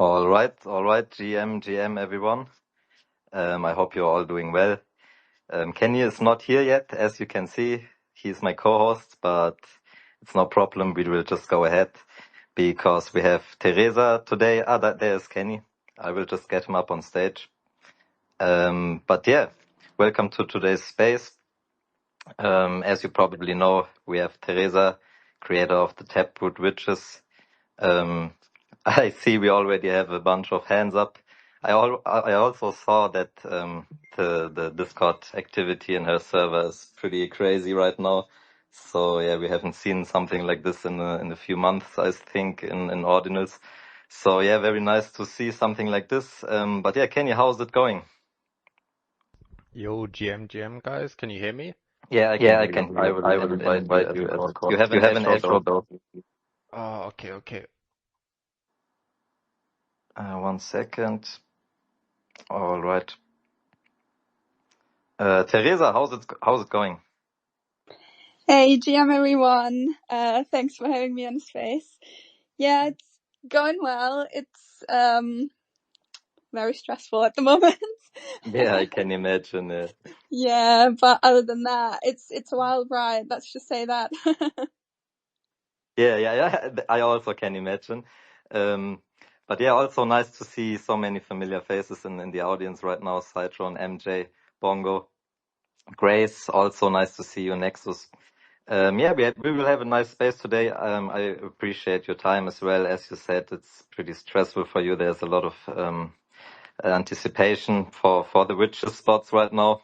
All right, GM, everyone. I hope you're all doing well. Kenny is not here yet, as you can see. He's my co-host, but it's no problem. We will just go ahead because we have Teresa today. There's Kenny. I will just get him up on stage. But yeah, welcome to today's space. As you probably know, we have Teresa, creator of the Taproot Witches. I see we already have a bunch of hands up. I also saw that the Discord activity in her server is pretty crazy right now. So yeah, we haven't seen something like this in a few months, I think, in Ordinals. So yeah, very nice to see something like this. But yeah, Kenny, how's it going? Yo, GM guys, can you hear me? Yeah, I can hear you. I will invite you as well. You have an echo though. Oh, okay. 1 second. All right. Teresa, how's it going? Hey, GM everyone. Thanks for having me on the space. Yeah, it's going well. It's very stressful at the moment. Yeah, I can imagine. Yeah, but other than that, it's a wild ride. Let's just say that. Yeah. I also can imagine. But yeah, also nice to see so many familiar faces in the audience right now. Citron, MJ, Bongo, Grace. Also nice to see you, Nexus. Yeah, we will have a nice space today. I appreciate your time as well. As you said, it's pretty stressful for you. There's a lot of anticipation for the witches spots right now.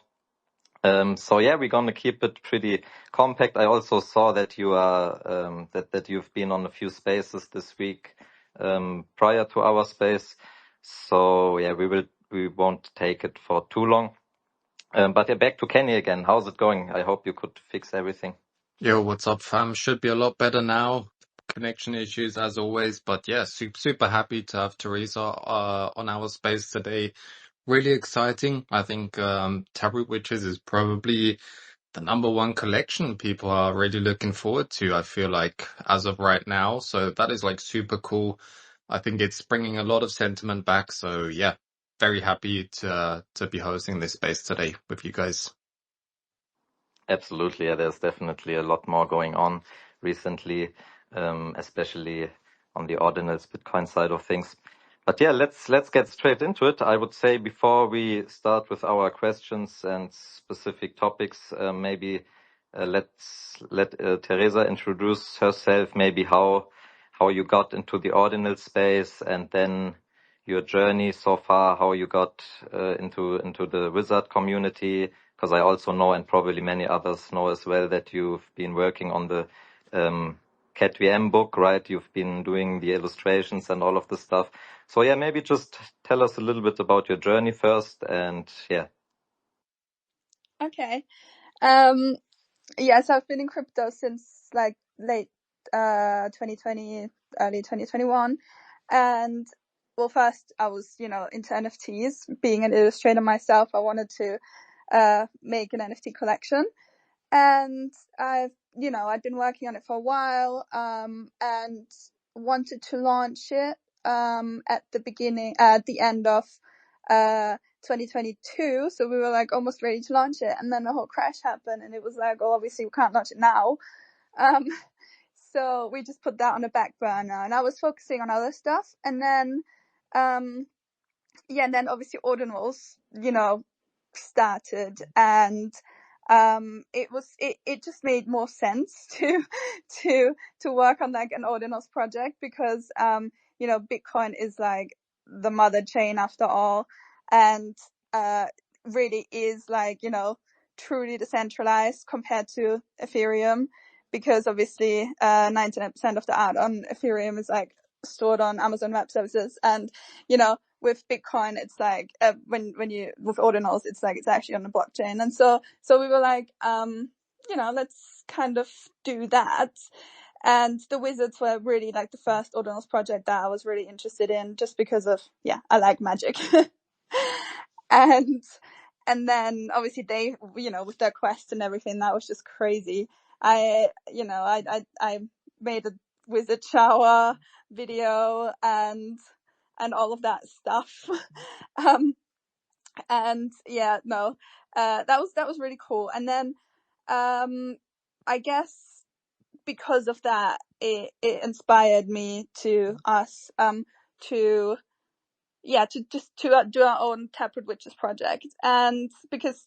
So yeah, we're gonna keep it pretty compact. I also saw that you are that you've been on a few spaces this week prior to our space. So yeah, we won't take it for too long. But yeah, back to Kenny again. How's it going? I hope you could fix everything. Yo, what's up, fam? Should be a lot better now. Connection issues as always, but yeah, super happy to have Teresa on our space today. Really exciting. I think Taproot Witches is probably the #1 collection people are really looking forward to, I feel like, as of right now. So that is like super cool. I think it's bringing a lot of sentiment back. So yeah, very happy to be hosting this space today with you guys. Absolutely, yeah, there's definitely a lot more going on recently, especially on the ordinals Bitcoin side of things. But yeah, let's get straight into it. I would say before we start with our questions and specific topics, maybe let's let Teresa introduce herself, maybe how you got into the ordinal space, and then your journey so far, how you got into the wizard community, because I also know, and probably many others know as well, that you've been working on the CatVM book, right? You've been doing the illustrations and all of the stuff. So yeah, maybe just tell us a little bit about your journey first, and yeah. Okay. So I've been in crypto since like late 2020, early 2021, and well, first I was into NFTs. Being an illustrator myself, I wanted to make an NFT collection, and I'd been working on it for a while, and wanted to launch it at the end of 2022. So we were like almost ready to launch it, and then the whole crash happened, and it was like, well, obviously we can't launch it now. So we just put that on the back burner, and I was focusing on other stuff. And then then obviously ordinals started, and it just made more sense to work on like an ordinals project, because Bitcoin is like the mother chain after all, and really is like truly decentralized compared to Ethereum, because obviously 99% of the art on Ethereum is like stored on Amazon Web Services, and with Bitcoin, it's like when you with ordinals, it's like it's actually on the blockchain. And so we were like, let's kind of do that. And the Wizards were really like the first ordinals project that I was really interested in, just because of I like magic. and then obviously they with their quest and everything, that was just crazy. I made a wizard shower video, and all of that stuff. And yeah, no, that was really cool. And then I guess because of that, it inspired me to do our own Taproot Witches project. And because,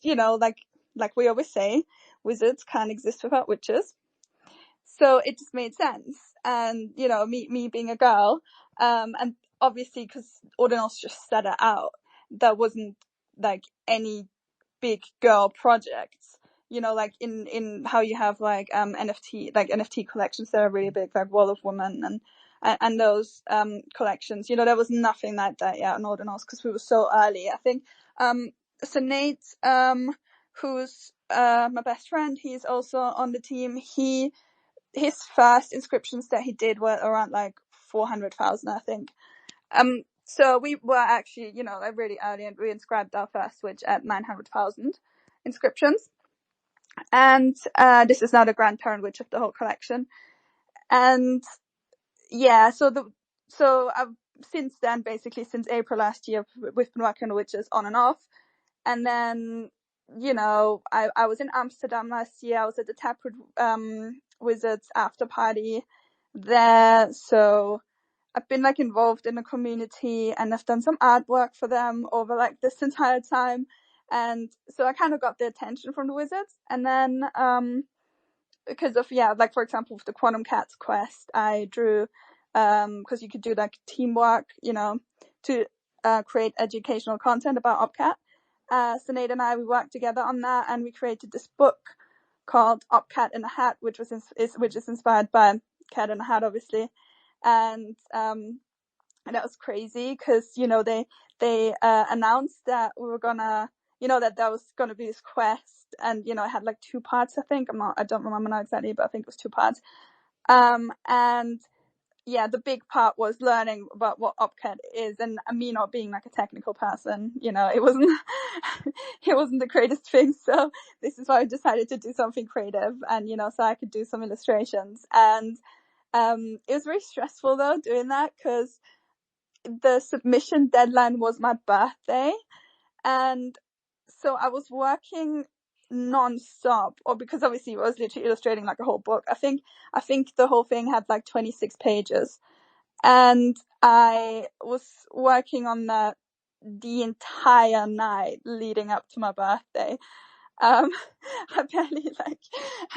like we always say, wizards can't exist without witches. So it just made sense. And, me being a girl, and obviously because Ordinals just set it out, there wasn't like any big girl projects, like in how you have like NFT collections that are really big, like Wall of Women and those collections. There was nothing like that yet on Ordinals because we were so early. I think so Nate, who's my best friend, he's also on the team. His first inscriptions that he did were around like 400,000, I think. So we were actually, like really early, and we inscribed our first witch at 900,000 inscriptions. And this is now the grandparent witch of the whole collection. And yeah, so since then, basically since April last year, we've been working on witches on and off. And then, I was in Amsterdam last year. I was at the Taproot Wizards after party there. So I've been like involved in the community, and I've done some artwork for them over like this entire time. And so I kind of got the attention from the wizards. And then because of, like for example with the Quantum Cats quest, I drew because you could do like teamwork, to create educational content about OpCat. So Nate and I, we worked together on that, and we created this book called OpCat in a Hat, which is inspired by Cat in a Hat, obviously. And that was crazy because they announced that we were gonna, that there was gonna be this quest, and it had like 2 parts. I think I don't remember now exactly, but I think it was 2 parts. And yeah, the big part was learning about what OpCat is, and me not being like a technical person, it wasn't it wasn't the greatest thing. So this is why I decided to do something creative, and so I could do some illustrations. And it was very stressful though doing that, because the submission deadline was my birthday, and so I was working non-stop, or because obviously I was literally illustrating like a whole book. I think the whole thing had like 26 pages, and I was working on that the entire night leading up to my birthday. I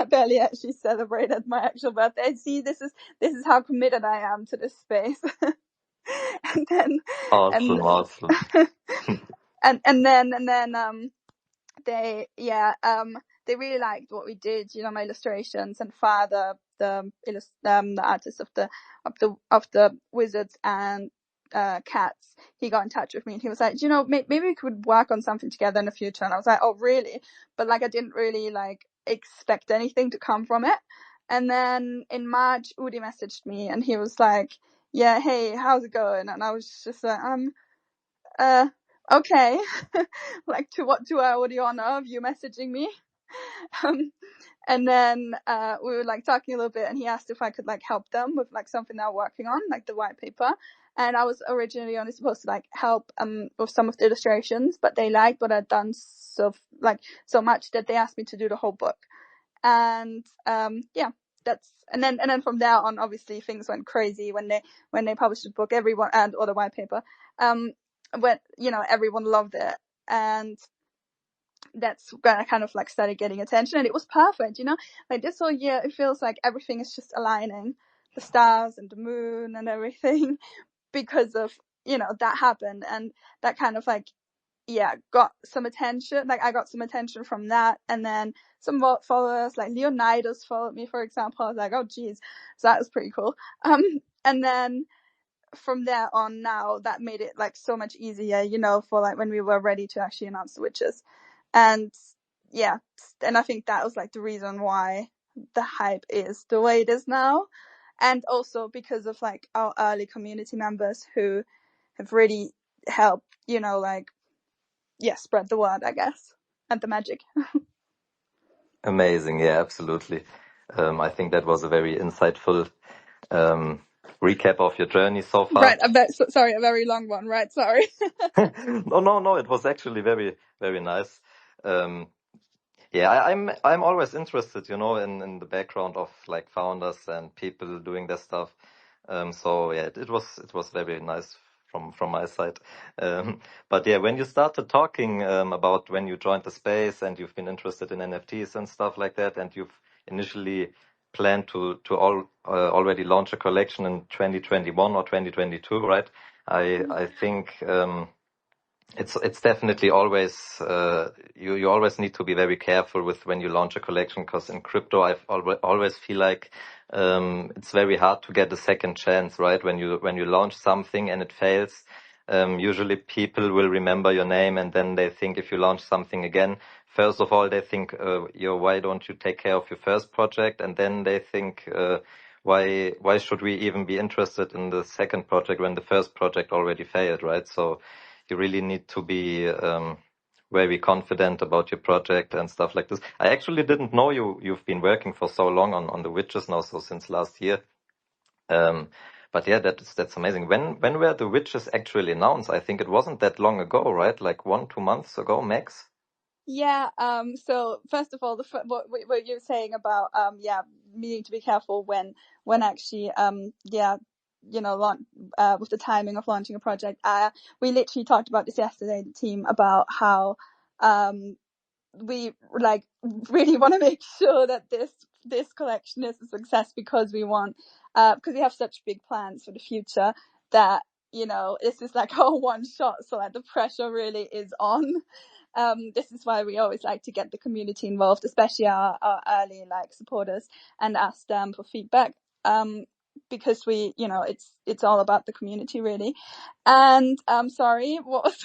barely actually celebrated my actual birthday. See, this is how committed I am to this space. And then Awesome. and then they really liked what we did, my illustrations. And Father, the artist of the wizards and cats, he got in touch with me, and he was like, maybe we could work on something together in the future. And I was like, oh really? But like I didn't really like expect anything to come from it. And then in March, Udi messaged me, and he was like, yeah, hey, how's it going? And I was just like, okay. Like, to what the honor of you messaging me? And then we were like talking a little bit, and he asked if I could like help them with like something they're working on, like the white paper. And I was originally only supposed to like help with some of the illustrations, but they liked what I'd done so much that they asked me to do the whole book. And and then from there on, obviously things went crazy when they published the book. Everyone, or the white paper, when everyone loved it, and that's when I kind of like started getting attention, and it was perfect. Like this whole year, it feels like everything is just aligning, the stars and the moon and everything, because of that happened, and that kind of like got some attention. Like I got some attention from that, and then some followers like Leonidas followed me, for example. I was like, oh geez, so that was pretty cool. And then from there on, now that made it like so much easier, for like when we were ready to actually announce the witches. And and I think that was like the reason why the hype is the way it is now, and also because of like our early community members who have really helped, spread the word, I guess, and the magic. Amazing. Yeah, absolutely. I think that was a very insightful recap of your journey so far. Right, sorry, a very long one, right? Sorry. No, it was actually very, very nice. Yeah, I'm always interested, in the background of like founders and people doing their stuff. So yeah, it was very nice from my side. But yeah, when you started talking about when you joined the space and you've been interested in NFTs and stuff like that, and you've initially planned to already launch a collection in 2021 or 2022, right? I think it's definitely always you always need to be very careful with when you launch a collection, because in crypto I always feel like it's very hard to get a second chance, right? When you launch something and it fails, usually people will remember your name, and then they think if you launch something again, first of all they think why don't you take care of your first project, and then they think why should we even be interested in the second project when the first project already failed, right? So you really need to be very confident about your project and stuff like this. I actually didn't know you've been working for so long on the witches now, so since last year. But yeah, that's amazing. When were the witches actually announced? I think it wasn't that long ago, right? Like 1-2 months ago, max. Yeah. So first of all, what you're saying about needing to be careful when actually with the timing of launching a project. We literally talked about this yesterday, the team, about how we like really want to make sure that this collection is a success, because we have such big plans for the future that this is like our one shot, so like the pressure really is on. This is why we always like to get the community involved, especially our early supporters, and ask them for feedback, because it's all about the community really. And sorry, what was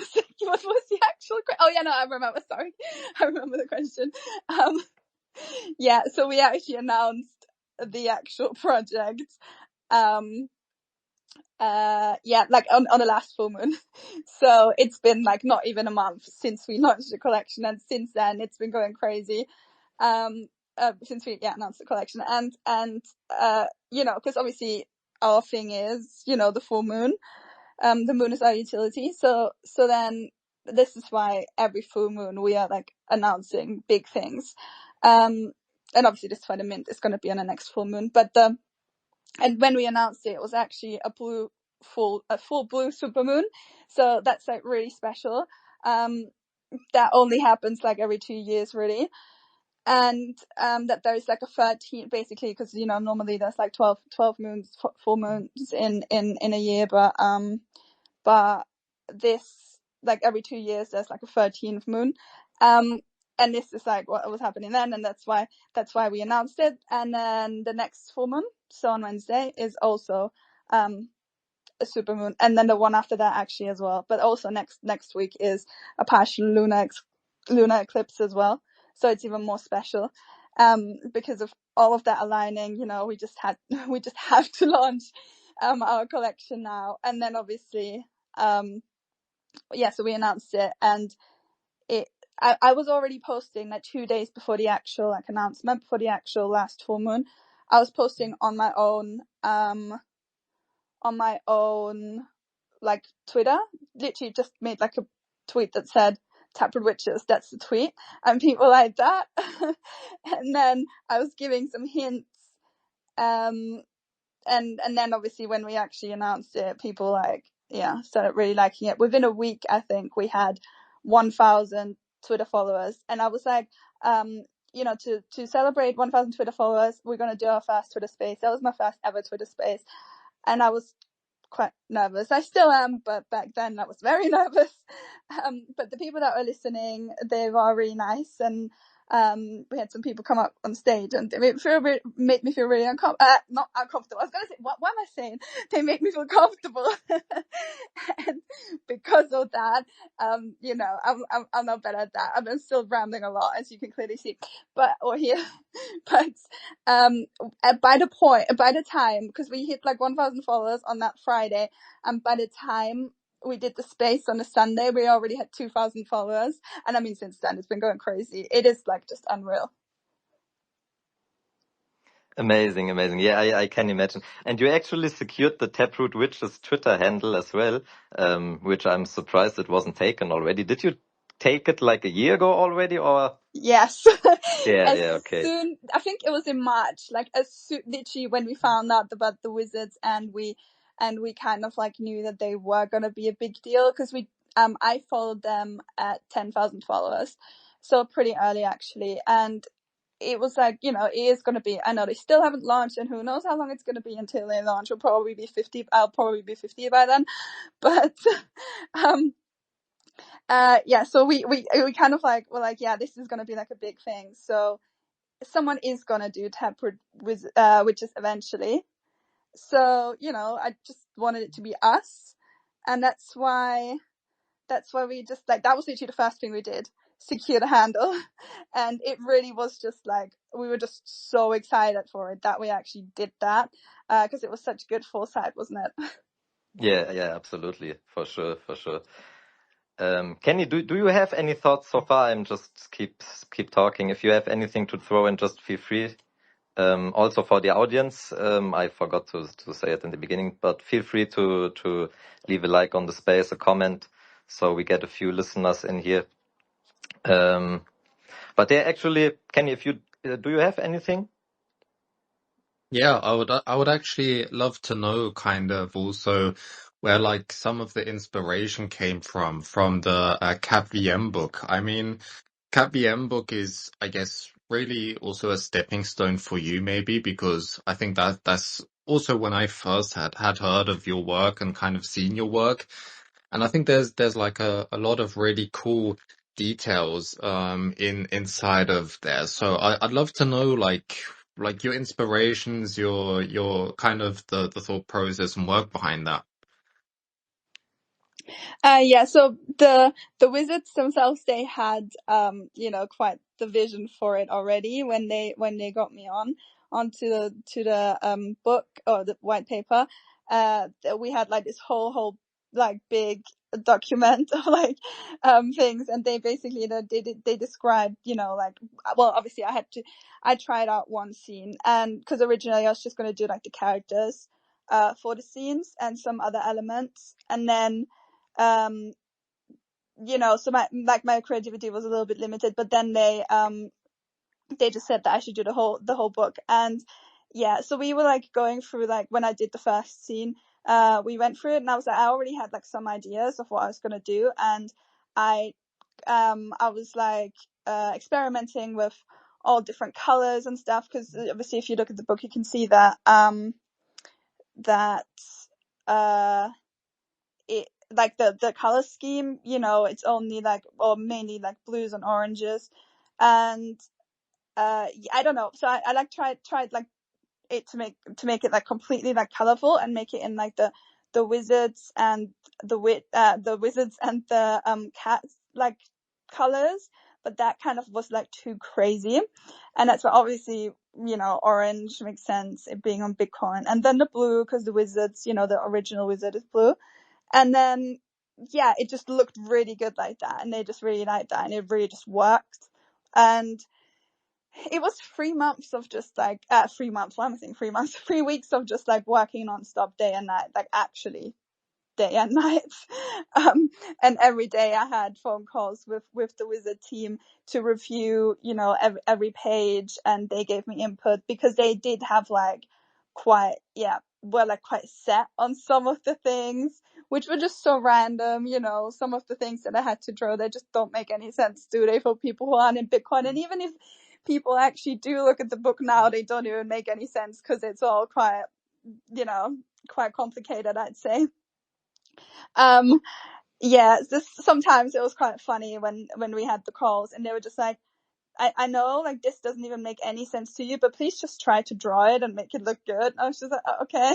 the actual oh yeah, no, I remember, sorry. I remember the question. Yeah, so we actually announced the actual project on the last full moon. So it's been not even a month since we launched the collection, and since then it's been going crazy. Since we announced the collection, and because obviously our thing is the full moon. The moon is our utility, so then this is why every full moon we are announcing big things, and obviously this is why the mint is going to be on the next full moon. But and when we announced it was actually a full blue supermoon, so that's really special. That only happens every 2 years really. And that there's a 13, basically, because normally there's 12 moons, full moons in a year, but this every 2 years there's a 13th moon, and this is what was happening then, and that's why we announced it. And then the next full moon, so on Wednesday, is also a supermoon, and then the one after that actually as well. But also next week is a partial lunar eclipse as well, so it's even more special, because of all of that aligning. We just have to launch our collection now. And then obviously so we announced it, and I was already posting 2 days before the actual announcement, before the actual last full moon. I was posting on my own Twitter. Literally just made a tweet that said Taproot Witches, that's the tweet, and people like that. And then I was giving some hints, and then obviously when we actually announced it, people started really liking it. Within a week, I think we had 1,000 Twitter followers, and I was to celebrate 1,000 Twitter followers, we're going to do our first Twitter space. That was my first ever Twitter space, and I was quite nervous. I still am, but back then I was very nervous. But the people that were listening, they were really nice, and we had some people come up on stage, and they made me feel really uncomfortable. Not uncomfortable. I was going to say, what am I saying? They made me feel comfortable, and because of that, I'm not better at that. I'm still rambling a lot, as you can clearly see, but by the time, because we hit 1,000 followers on that Friday, and by the time we did the space on a Sunday, we already had 2,000 followers. And I mean, since then it's been going crazy. It is just unreal. Amazing, amazing. Yeah, I can imagine. And you actually secured the Taproot Witches Twitter handle as well, which I'm surprised it wasn't taken already. Did you take it like a year ago already, or? Yes. Yeah, As yeah, okay. soon, I think it was in March, like as soon, literally when we found out about the Wizards, and we kind of like knew that they were gonna be a big deal, because I followed them at 10,000 followers, so pretty early actually, and it was like, it is gonna be, I know they still haven't launched, and who knows how long it's gonna be until they launch. I'll probably be 50 by then, but yeah, so we kind of like, we're like, yeah, this is gonna be like a big thing, so someone is gonna do Taproot Witches eventually. So, I just wanted it to be us, and that's why we just, like, that was literally the first thing we did, secure the handle. And it really was just like, we were just so excited for it that we actually did that, because it was such good foresight, wasn't it? Yeah, yeah, absolutely. For sure, for sure. Kenny, do you have any thoughts so far? I'm just keep talking. If you have anything to throw in, just feel free. Also for the audience, I forgot to say it in the beginning, but feel free to leave a like on the space, a comment, so we get a few listeners in here. But yeah, actually, Kenny, if you do you have anything? Yeah, I would actually love to know kind of also where like some of the inspiration came from the Cat VM book. I mean, Cat VM book is, I guess, really also a stepping stone for you, maybe, because I think that's also when I first had heard of your work and kind of seen your work. And I think there's like a lot of really cool details inside of there. So I'd love to know like your inspirations, your kind of the thought process and work behind that. Yeah, so the Wizards themselves, they had quite the vision for it already when they got me onto the book, or the white paper. We had like this whole like big document of like things, and they basically, they described, like, well, obviously I tried out one scene, and because originally I was just going to do like the characters for the scenes and some other elements, and then so my creativity was a little bit limited, but then they just said that I should do the whole book. And yeah, so we were like going through, like, when I did the first scene, we went through it, and I already had like some ideas of what I was going to do, and I was like experimenting with all different colors and stuff, because obviously if you look at the book you can see that it, like, the color scheme, it's only like, or mainly like blues and oranges, and I don't know, so I like tried like it to make it like completely like colorful, and make it in like the wizards and the wizards and the cats like colors, but that kind of was like too crazy, and that's why obviously orange makes sense, it being on Bitcoin, and then the blue because the wizards, the original wizard is blue. And then, yeah, it just looked really good like that, and they just really liked that, and it really just worked. And it was 3 months of just like 3 months. Why am I saying 3 months? 3 weeks of just like working non-stop, day and night, like actually day and night. And every day I had phone calls with the Wizard team to review, every page, and they gave me input, because they did have like quite set on some of the things, which were just so random. Some of the things that I had to draw, they just don't make any sense, do they, for people who aren't in Bitcoin? And even if people actually do look at the book now, they don't even make any sense, because it's all quite complicated, I'd say. Yeah, sometimes it was quite funny when we had the calls, and they were just like, I know, like, this doesn't even make any sense to you, but please just try to draw it and make it look good. I was just like, oh, okay.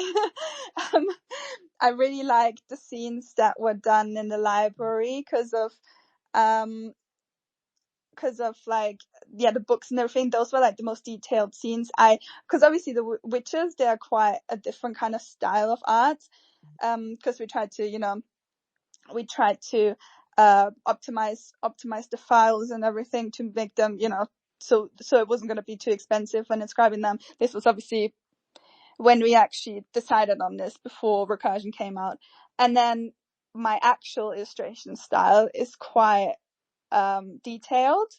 I really liked the scenes that were done in the library because of like, yeah, the books and everything. Those were like the most detailed scenes. Because obviously the witches, they are quite a different kind of style of art. Because we tried to optimize the files and everything to make them, so it wasn't going to be too expensive when inscribing them. This was obviously when we actually decided on this, before Recursion came out. And then my actual illustration style is quite detailed.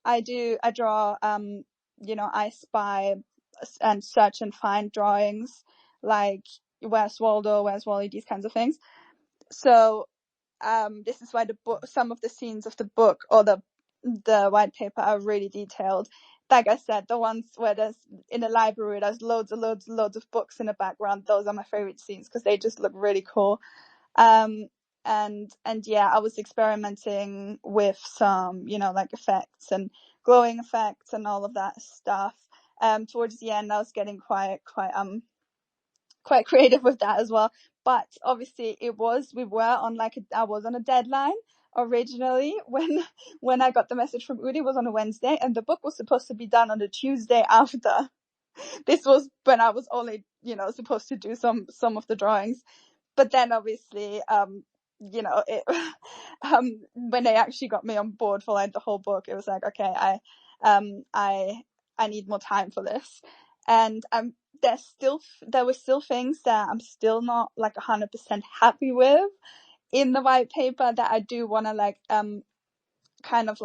I draw I spy and search and find drawings, like where's Waldo, where's Wally, these kinds of things. So this is why some of the scenes of the book or the white paper are really detailed. Like I said, the ones where there's in a library, there's loads of books in the background. Those are my favorite scenes because they just look really cool. And yeah, I was experimenting with some, like effects and glowing effects and all of that stuff. Towards the end, I was getting quite creative with that as well. But obviously I was on a deadline originally when I got the message from Udi. It was on a Wednesday, and the book was supposed to be done on the Tuesday after. This was when I was only, supposed to do some of the drawings. But then obviously, when they actually got me on board for like the whole book, it was like, okay, I need more time for this. And there were still things that I'm still not like 100% happy with in the white paper that I do want to kind of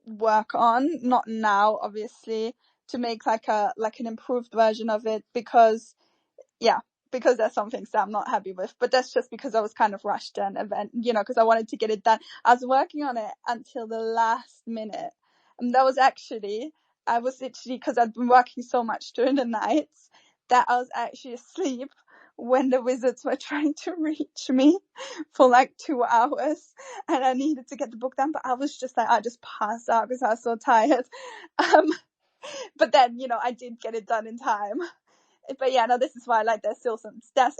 work on, not now obviously, to make like an improved version of it, because there's some things that I'm not happy with, but that's just because I was kind of rushed and because I wanted to get it done. I was working on it until the last minute, and I was literally, because I'd been working so much during the nights, that I was actually asleep when the wizards were trying to reach me for like 2 hours, and I needed to get the book done, but I was just like, I just passed out because I was so tired. But then, I did get it done in time. But yeah, no, this is why there's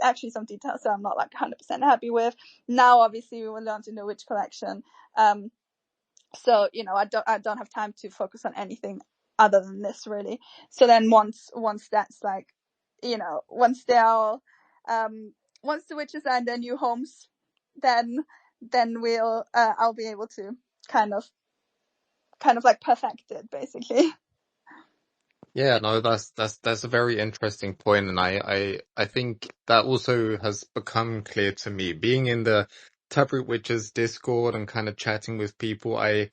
actually some details that I'm not like 100% happy with. Now, obviously, we will launch in the Witch collection. So, I don't have time to focus on anything other than this, really. So then once that's like, once they're all, once the witches are in their new homes, then we'll, I'll be able to kind of like perfect it, basically. Yeah, no, that's a very interesting point, and I think that also has become clear to me. Being in the Taproot Witches Discord and kind of chatting with people, I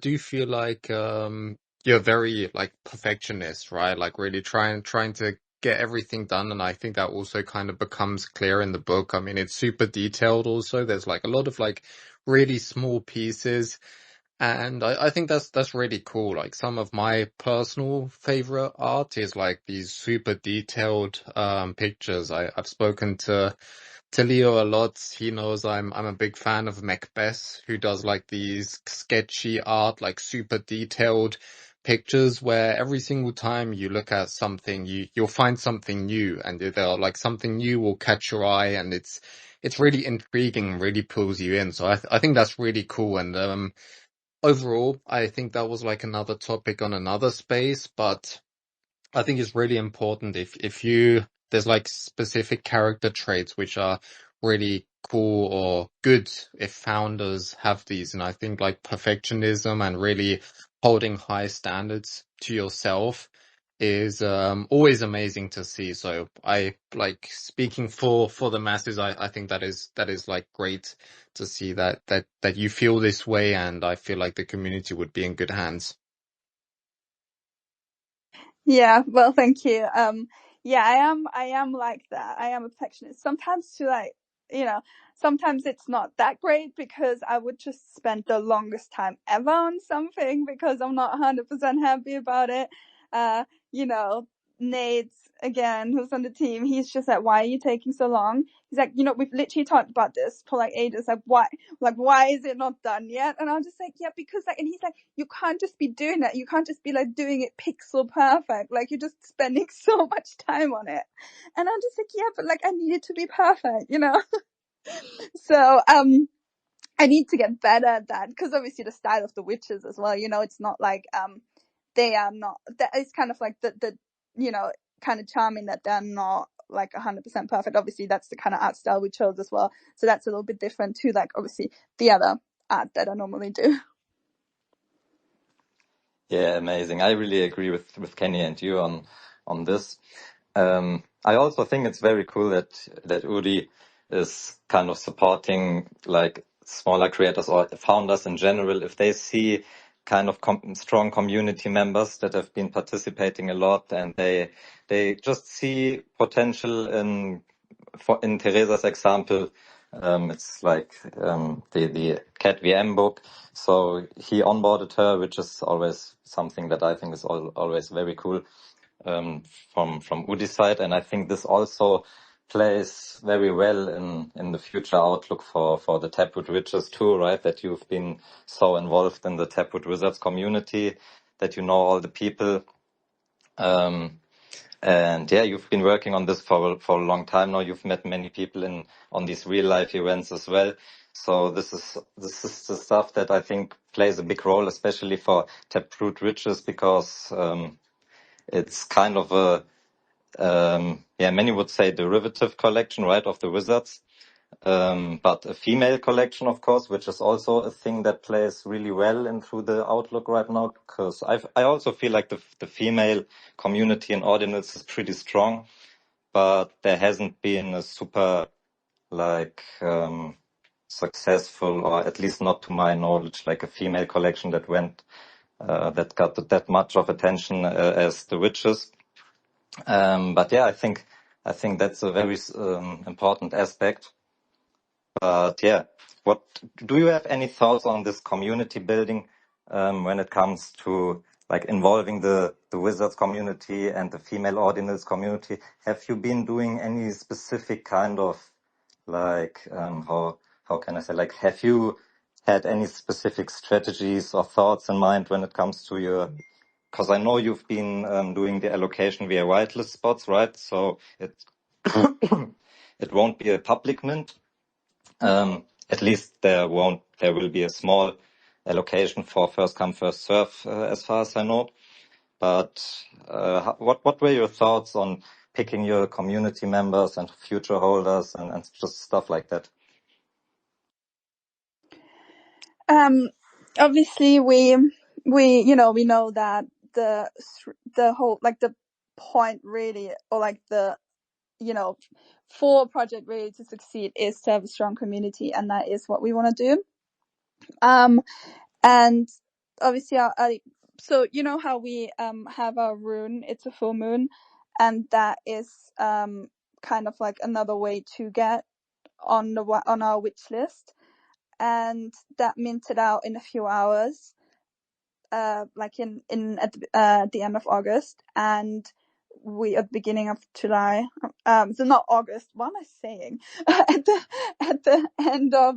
do feel like you're very like perfectionist, right? Like really trying to get everything done, and I think that also kind of becomes clear in the book. I mean, it's super detailed also. There's like a lot of like really small pieces. And I think that's really cool. Like some of my personal favorite art is like these super detailed pictures. I've spoken to Leo a lot. He knows I'm a big fan of Macbeth, who does like these sketchy art, like super detailed pictures where every single time you look at something, you'll find something new, and they'll like something new will catch your eye, and it's really intriguing and really pulls you in. So I think that's really cool. And overall, I think that was like another topic on another space, but I think it's really important if there's like specific character traits which are really cool or good if founders have these. And I think like perfectionism and really holding high standards to yourself is always amazing to see. So I like speaking for the masses. I think that is like great to see that you feel this way, and I feel like the community would be in good hands. Yeah, well, thank you. Yeah, I am like that. I am a perfectionist. Sometimes sometimes it's not that great because I would just spend the longest time ever on something because I'm not 100% happy about it. Nate, again, who's on the team, he's just like, why are you taking so long? He's like, we've literally talked about this for like ages. Like, why is it not done yet? And I'm just like, yeah, because and he's like, you can't just be doing that. You can't just be like doing it pixel perfect. Like, you're just spending so much time on it. And I'm just like, yeah, but like, I need it to be perfect, So, I need to get better at that because obviously the style of the witches as well, it's not like, they are not, that is kind of like the kind of charming that they're not like 100% perfect. Obviously that's the kind of art style we chose as well, so that's a little bit different to like obviously the other art that I normally do. Yeah, amazing. I really agree with Kenny and you on this. I also think it's very cool that Udi is kind of supporting like smaller creators or founders in general. If they see kind of strong community members that have been participating a lot and they just see potential in Teresa's example, it's like the Cat VM book. So he onboarded her, which is always something that I think is always very cool from Udi's side. And I think this also plays very well in the future outlook for the Taproot Witches too, right? That you've been so involved in the Taproot Wizards community, that you know all the people. And yeah, you've been working on this for a long time now. You've met many people on these real life events as well. So this is the stuff that I think plays a big role, especially for Taproot Witches, because it's kind of a many would say derivative collection, right, of the Wizards. But a female collection, of course, which is also a thing that plays really well into the outlook right now, because I also feel like the female community in Ordinals is pretty strong, but there hasn't been a super like successful, or at least not to my knowledge, like a female collection that got that much of attention as the Witches. But yeah, I think that's a very important aspect. But yeah, what do you have any thoughts on this community building when it comes to like involving the Wizards community and the female Ordinals community? Have you been doing any specific kind of like how can I say, like, have you had any specific strategies or thoughts in mind when it comes to your, because I know you've been doing the allocation via whitelist spots, right? So it it won't be a public mint. At least there will be a small allocation for first come first serve, as far as I know. But what were your thoughts on picking your community members and future holders and just stuff like that? Obviously we know that the whole, like, the point really, or like the, for a project really to succeed is to have a strong community, and that is what we want to do. And obviously so you know how we have our rune, it's a full moon, and that is kind of like another way to get on our witch list, and that minted out in a few hours, like at the end of August, and we at the beginning of July, so not August, what am I saying? at the end of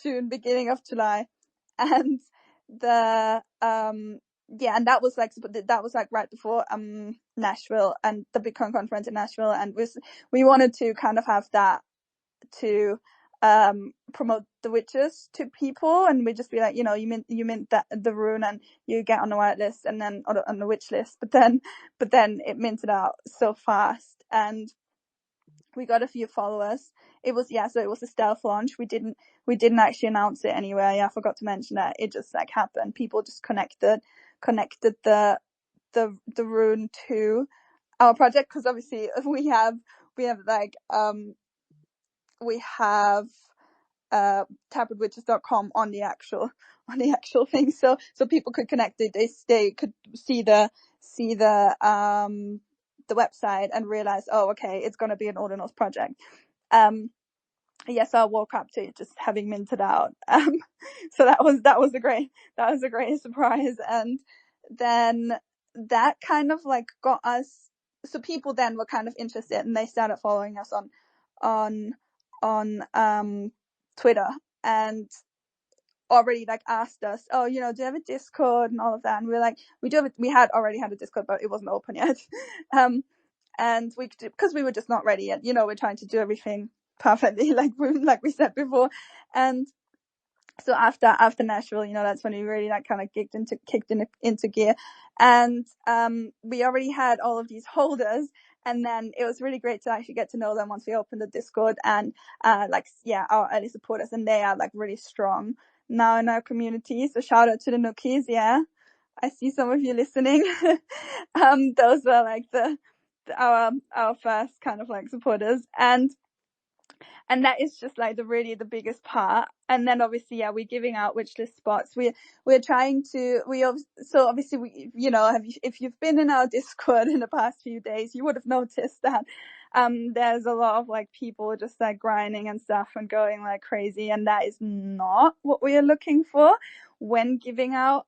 June, beginning of July, and the and that was like right before Nashville and the Bitcoin conference in Nashville, and we wanted to kind of have that to promote the witches to people, and we just be like, you mint that the rune and you get on the white list, and then on the witch list, but then it minted out so fast, and we got a few followers. It was a stealth launch. We didn't actually announce it anywhere. Yeah, I forgot to mention that. It just like happened. People just connected the rune to our project, because obviously we have like we have taprootwitches.com on the actual thing, so people could connect it. They could see the website and realize, oh, okay, it's going to be an Ordinals project. Yes, I woke up to it just having minted out. So that was a great surprise. And then that kind of like got us, so people then were kind of interested, and they started following us on Twitter, and already like asked us, oh, do you have a Discord and all of that? And we were like, we already had a Discord, but it wasn't open yet. And because we were just not ready yet. We're trying to do everything perfectly, like we said before. And so after Nashville, that's when we really like kind of kicked into gear, and we already had all of these holders, and then it was really great to actually get to know them once we opened the Discord, and our early supporters, and they are like really strong now in our community. So shout out to the Nookies, yeah. I see some of you listening. Those were like our first kind of like supporters, and that is just like the biggest part. And then obviously, yeah, we're giving out wish list spots. We're trying to, so obviously if you've been in our Discord in the past few days, you would have noticed that there's a lot of like people just like grinding and stuff and going like crazy, and that is not what we are looking for when giving out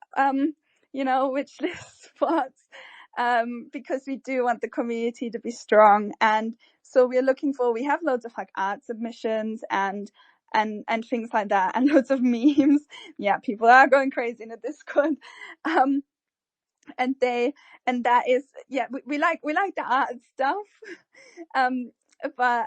wish list spots, because we do want the community to be strong. And so we have loads of like art submissions and things like that, and loads of memes. Yeah, people are going crazy in the Discord. And that is, yeah, we like the art stuff. But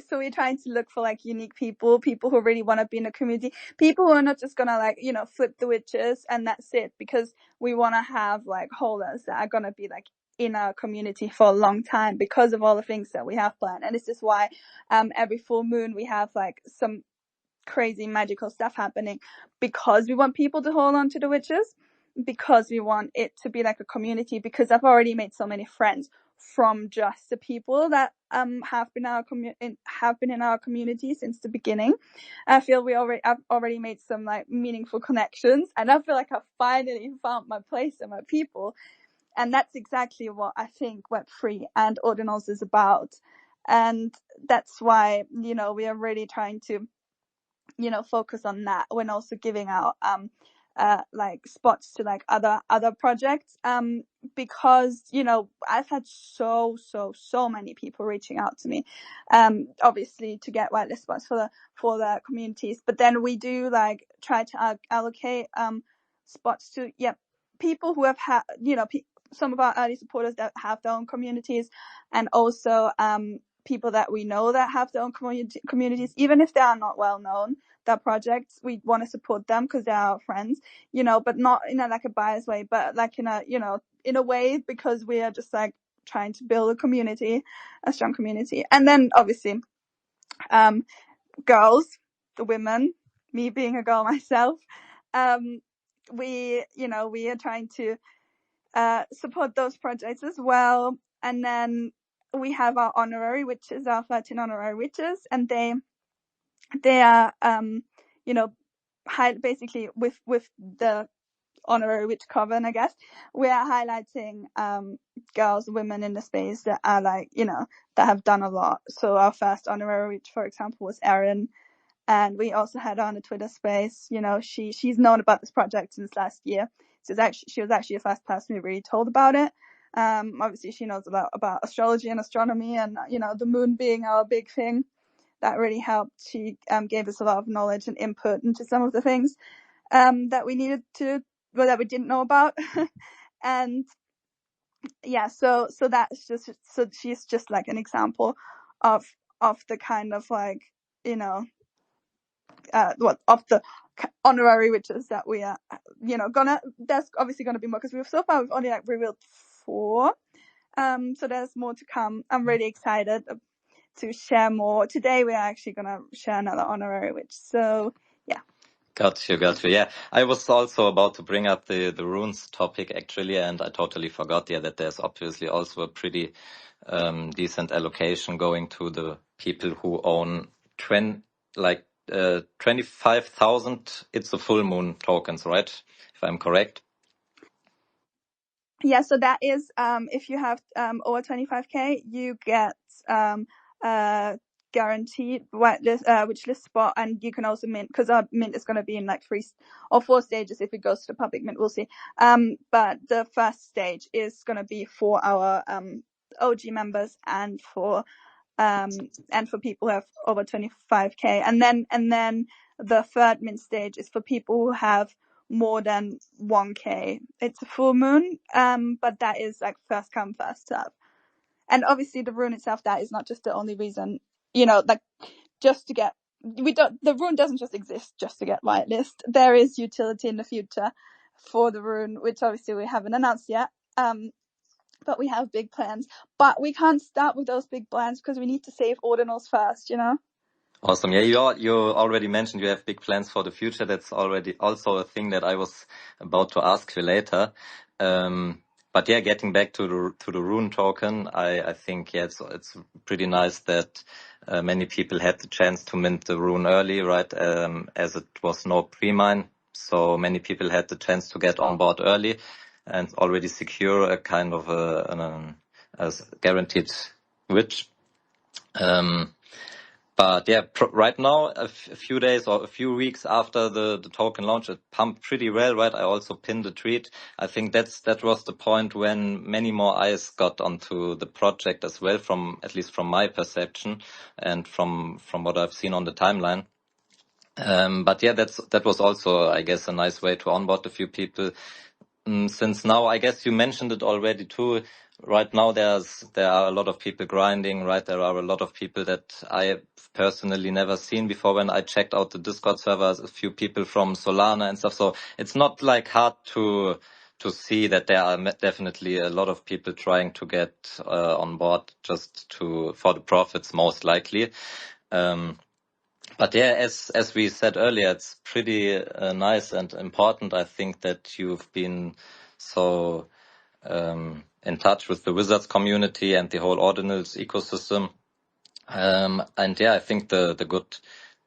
so we're trying to look for like unique people who really want to be in a community, people who are not just gonna like, flip the witches and that's it, because we want to have like holders that are gonna be like in our community for a long time because of all the things that we have planned. And this is why every full moon we have like some crazy magical stuff happening, because we want people to hold on to the witches, because we want it to be like a community, because I've already made so many friends from just the people that have been in our community since the beginning. I feel I've already made some like meaningful connections, and I feel like I've finally found my place and my people. And that's exactly what I think Web3 and Ordinals is about. And that's why, we are really trying to, focus on that when also giving out like spots to like other projects, because I've had so many people reaching out to me, obviously to get whitelist spots for the communities, but then we do like try to allocate spots to people who have had some of our early supporters that have their own communities, and also people that we know that have their own communities, even if they are not well known, their projects, we want to support them because they are our friends, but not in a like a biased way, but like in a way, because we are just like trying to build a strong community. And then obviously girls, the women, me being a girl myself, we are trying to support those projects as well. And then we have our honorary witches, our 13 honorary witches, and they are basically with the honorary witch coven, I guess we are highlighting girls, women in the space that are like that have done a lot. So our first honorary witch, for example, was Erin, and we also had her on the Twitter space. She's known about this project since last year. She was actually the first person we really told about it. Obviously she knows a lot about astrology and astronomy, and the moon being our big thing. That really helped. She gave us a lot of knowledge and input into some of the things that we needed to, well, that we didn't know about. And yeah, so that's just, so she's just like an example of the kind of like of the honorary witches that we are there's obviously gonna be more, because so far we've only like revealed 4, so there's more to come. I'm really excited to share more. Today we're actually gonna share another honorary witch, so yeah. Got you. Yeah, I was also about to bring up the runes topic actually, and I totally forgot that there's obviously also a pretty decent allocation going to the people who own 25,000 It's a Full Moon tokens, right? If I'm correct. Yeah, so that is if you have over 25k, you get guaranteed which list spot, and you can also mint, because our mint is going to be in like 3 or 4 stages. If it goes to the public mint, we'll see, but the first stage is going to be for our OG members and for people who have over 25k, and then the third mint stage is for people who have more than 1k. It's a full moon, but that is like first come first serve. And obviously the rune itself, that is not just the only reason, like just to get, the rune doesn't just exist just to get whitelist. There is utility in the future for the rune, which obviously we haven't announced yet, but we have big plans. But we can't start with those big plans because we need to save ordinals first, Awesome. Yeah, you already mentioned you have big plans for the future. That's already also a thing that I was about to ask you later. But yeah, getting back to the Rune token, I think yeah, it's pretty nice that many people had the chance to mint the Rune early, right? As it was no pre-mine, so many people had the chance to get on board early and already secure a kind of a guaranteed witch. But yeah, right now, a few days or a few weeks after the token launch, it pumped pretty well, right? I also pinned a tweet. I think that was the point when many more eyes got onto the project as well, at least from my perception and from what I've seen on the timeline. But yeah, that was also, I guess, a nice way to onboard a few people. Since now, I guess you mentioned it already too. Right now, there are a lot of people grinding, right? There are a lot of people that I personally never seen before. When I checked out the Discord servers, a few people from Solana and stuff. So it's not like hard to see that there are definitely a lot of people trying to get on board just for the profits, most likely. But yeah, as we said earlier, it's pretty nice and important, I think, that you've been so in touch with the Wizards community and the whole Ordinals ecosystem. And yeah, I think the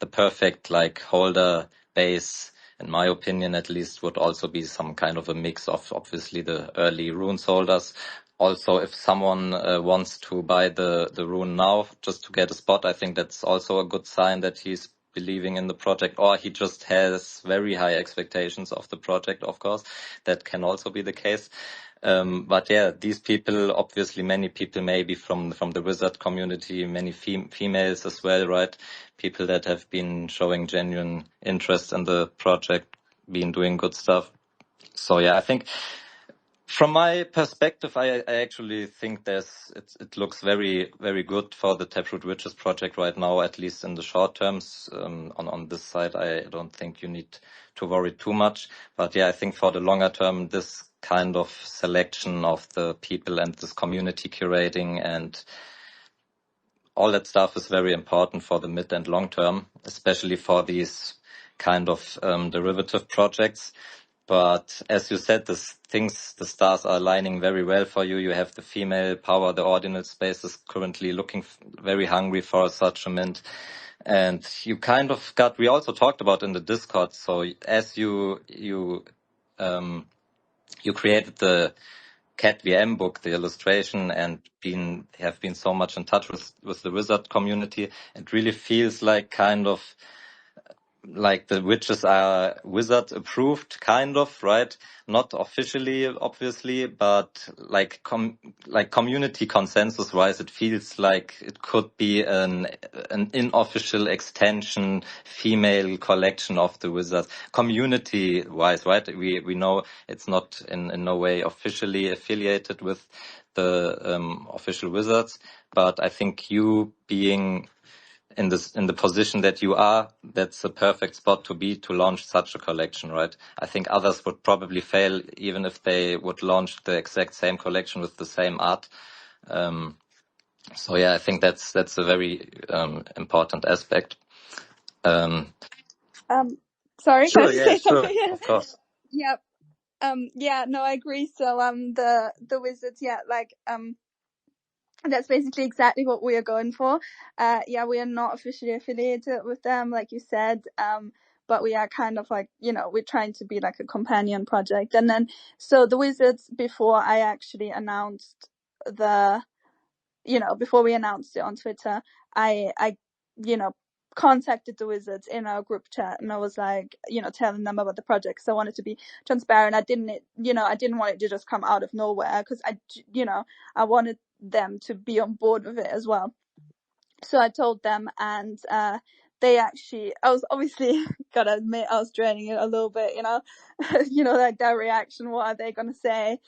perfect like holder base, in my opinion at least, would also be some kind of a mix of obviously the early runes holders. Also, if someone wants to buy the rune now just to get a spot, I think that's also a good sign that he's believing in the project, or he just has very high expectations of the project, of course. That can also be the case. But yeah, these people, obviously many people maybe from the Wizard community, many females as well, right? People that have been showing genuine interest in the project, been doing good stuff. So yeah, I think from my perspective, I actually think it looks very, very good for the Taproot Witches project right now, at least in the short terms. On this side, I don't think you need to worry too much. But yeah, I think for the longer term, this kind of selection of the people and this community curating and all that stuff is very important for the mid and long term, especially for these kind of derivative projects. But as you said, the stars are aligning very well for you. You have the female power. The ordinal space is currently looking very hungry for such a mint. And you kind of we also talked about in the Discord. So as you created the Cat VM book, the illustration, and have been so much in touch with the Wizard community, it really feels like kind of like the witches are Wizard approved, kind of, right? Not officially, obviously, but like community consensus wise, it feels like it could be an unofficial extension, female collection of the Wizards. Community wise, right? We know it's not in no way officially affiliated with the official Wizards, but I think you being in the position that you are, that's a perfect spot to launch such a collection, right? I think others would probably fail even if they would launch the exact same collection with the same art. So yeah, I think that's a very important aspect. Sorry, Sure, can I yeah, say sure, something? of course. Yep. Yeah, no, I agree. So the Wizards, yeah, like that's basically exactly what we are going for. Yeah, we are not officially affiliated with them, like you said. But we are kind of like, we're trying to be like a companion project. And then, so the Wizards, before I actually announced before we announced it on Twitter, I contacted the Wizards in our group chat, and I was like, telling them about the project. So I wanted to be transparent. I didn't want it to just come out of nowhere, because I wanted them to be on board with it as well. So I told them, and they actually, I was obviously, gotta admit, I was draining it a little bit, like their reaction. What are they gonna say?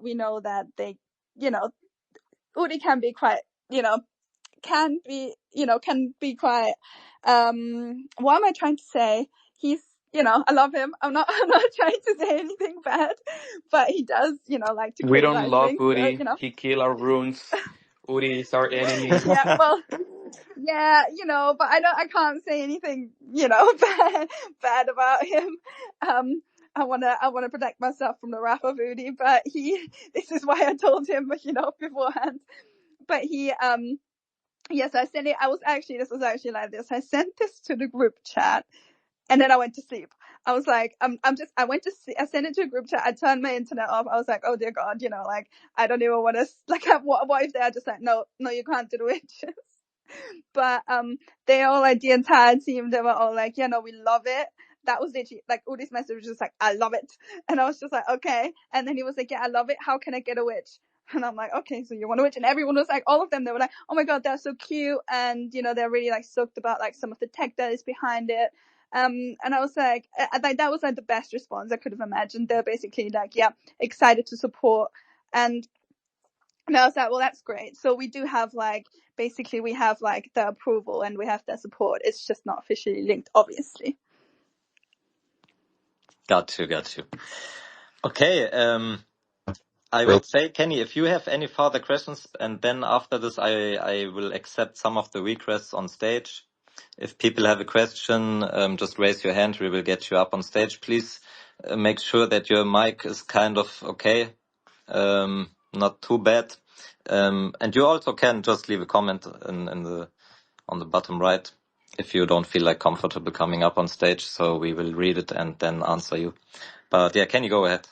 We know that they, Udi can be quite, can be quite, what am I trying to say? He's, I love him. I'm not trying to say anything bad, but he does, like to We don't criticize love things. Udi. He kill our runes. Udi is our enemy. Yeah, well, Yeah, but I can't say anything, bad about him. I wanna protect myself from the wrath of Udi, but this is why I told him, beforehand. But yes, I sent it. This was actually like this. I sent this to the group chat, and then I went to sleep. I was like, I went to sleep. I sent it to a group chat. I turned my internet off. I was like, oh dear God, like, I don't even want to, like, what if they're just like, no, you can't do the witches. But they all, like, the entire team, they were all like, yeah, no, we love it. That was literally like, all these messages was just like, I love it. And I was just like, okay. And then he was like, yeah, I love it. How can I get a witch? And I'm like, okay, so you want a witch? And everyone was like, all of them, they were like, oh my God, they're so cute. And, they're really like stoked about like some of the tech that is behind it. And I was like, that was like the best response I could have imagined. They're basically like, yeah, excited to support. And I was like, well, that's great. So we do have basically we have like the approval and we have their support. It's just not officially linked, obviously. Got you. Okay. I will say, Kenny, if you have any further questions, and then after this, I will accept some of the requests on stage. If people have a question, just raise your hand. We will get you up on stage. Please make sure that your mic is kind of okay, not too bad. And you also can just leave a comment on the bottom right if you don't feel like comfortable coming up on stage. So we will read it and then answer you. But yeah, can you go ahead?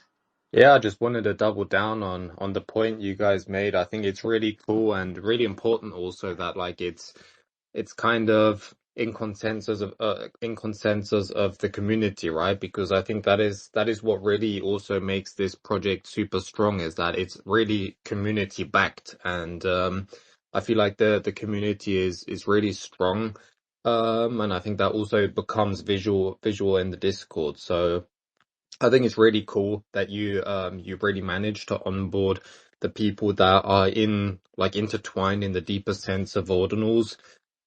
Yeah, I just wanted to double down on the point you guys made. I think it's really cool and really important also that like it's kind of in consensus of the community, right? Because I think that is what really also makes this project super strong, is that it's really community backed, and I feel like the community is really strong, and I think that also becomes visual in the Discord. So I think it's really cool that you really managed to onboard the people that are intertwined in the deeper sense of ordinals.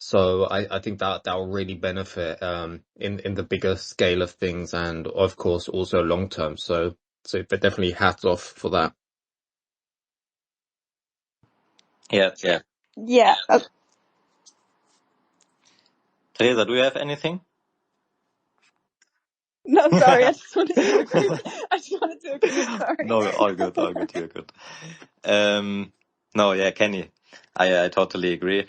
So I think that will really benefit in the bigger scale of things, and of course also long term. So but definitely hats off for that. Yeah. Yeah. Teresa, do you have anything? No, sorry, I just wanted to agree. Sorry. No, all good. You're good. No, yeah, Kenny, I totally agree.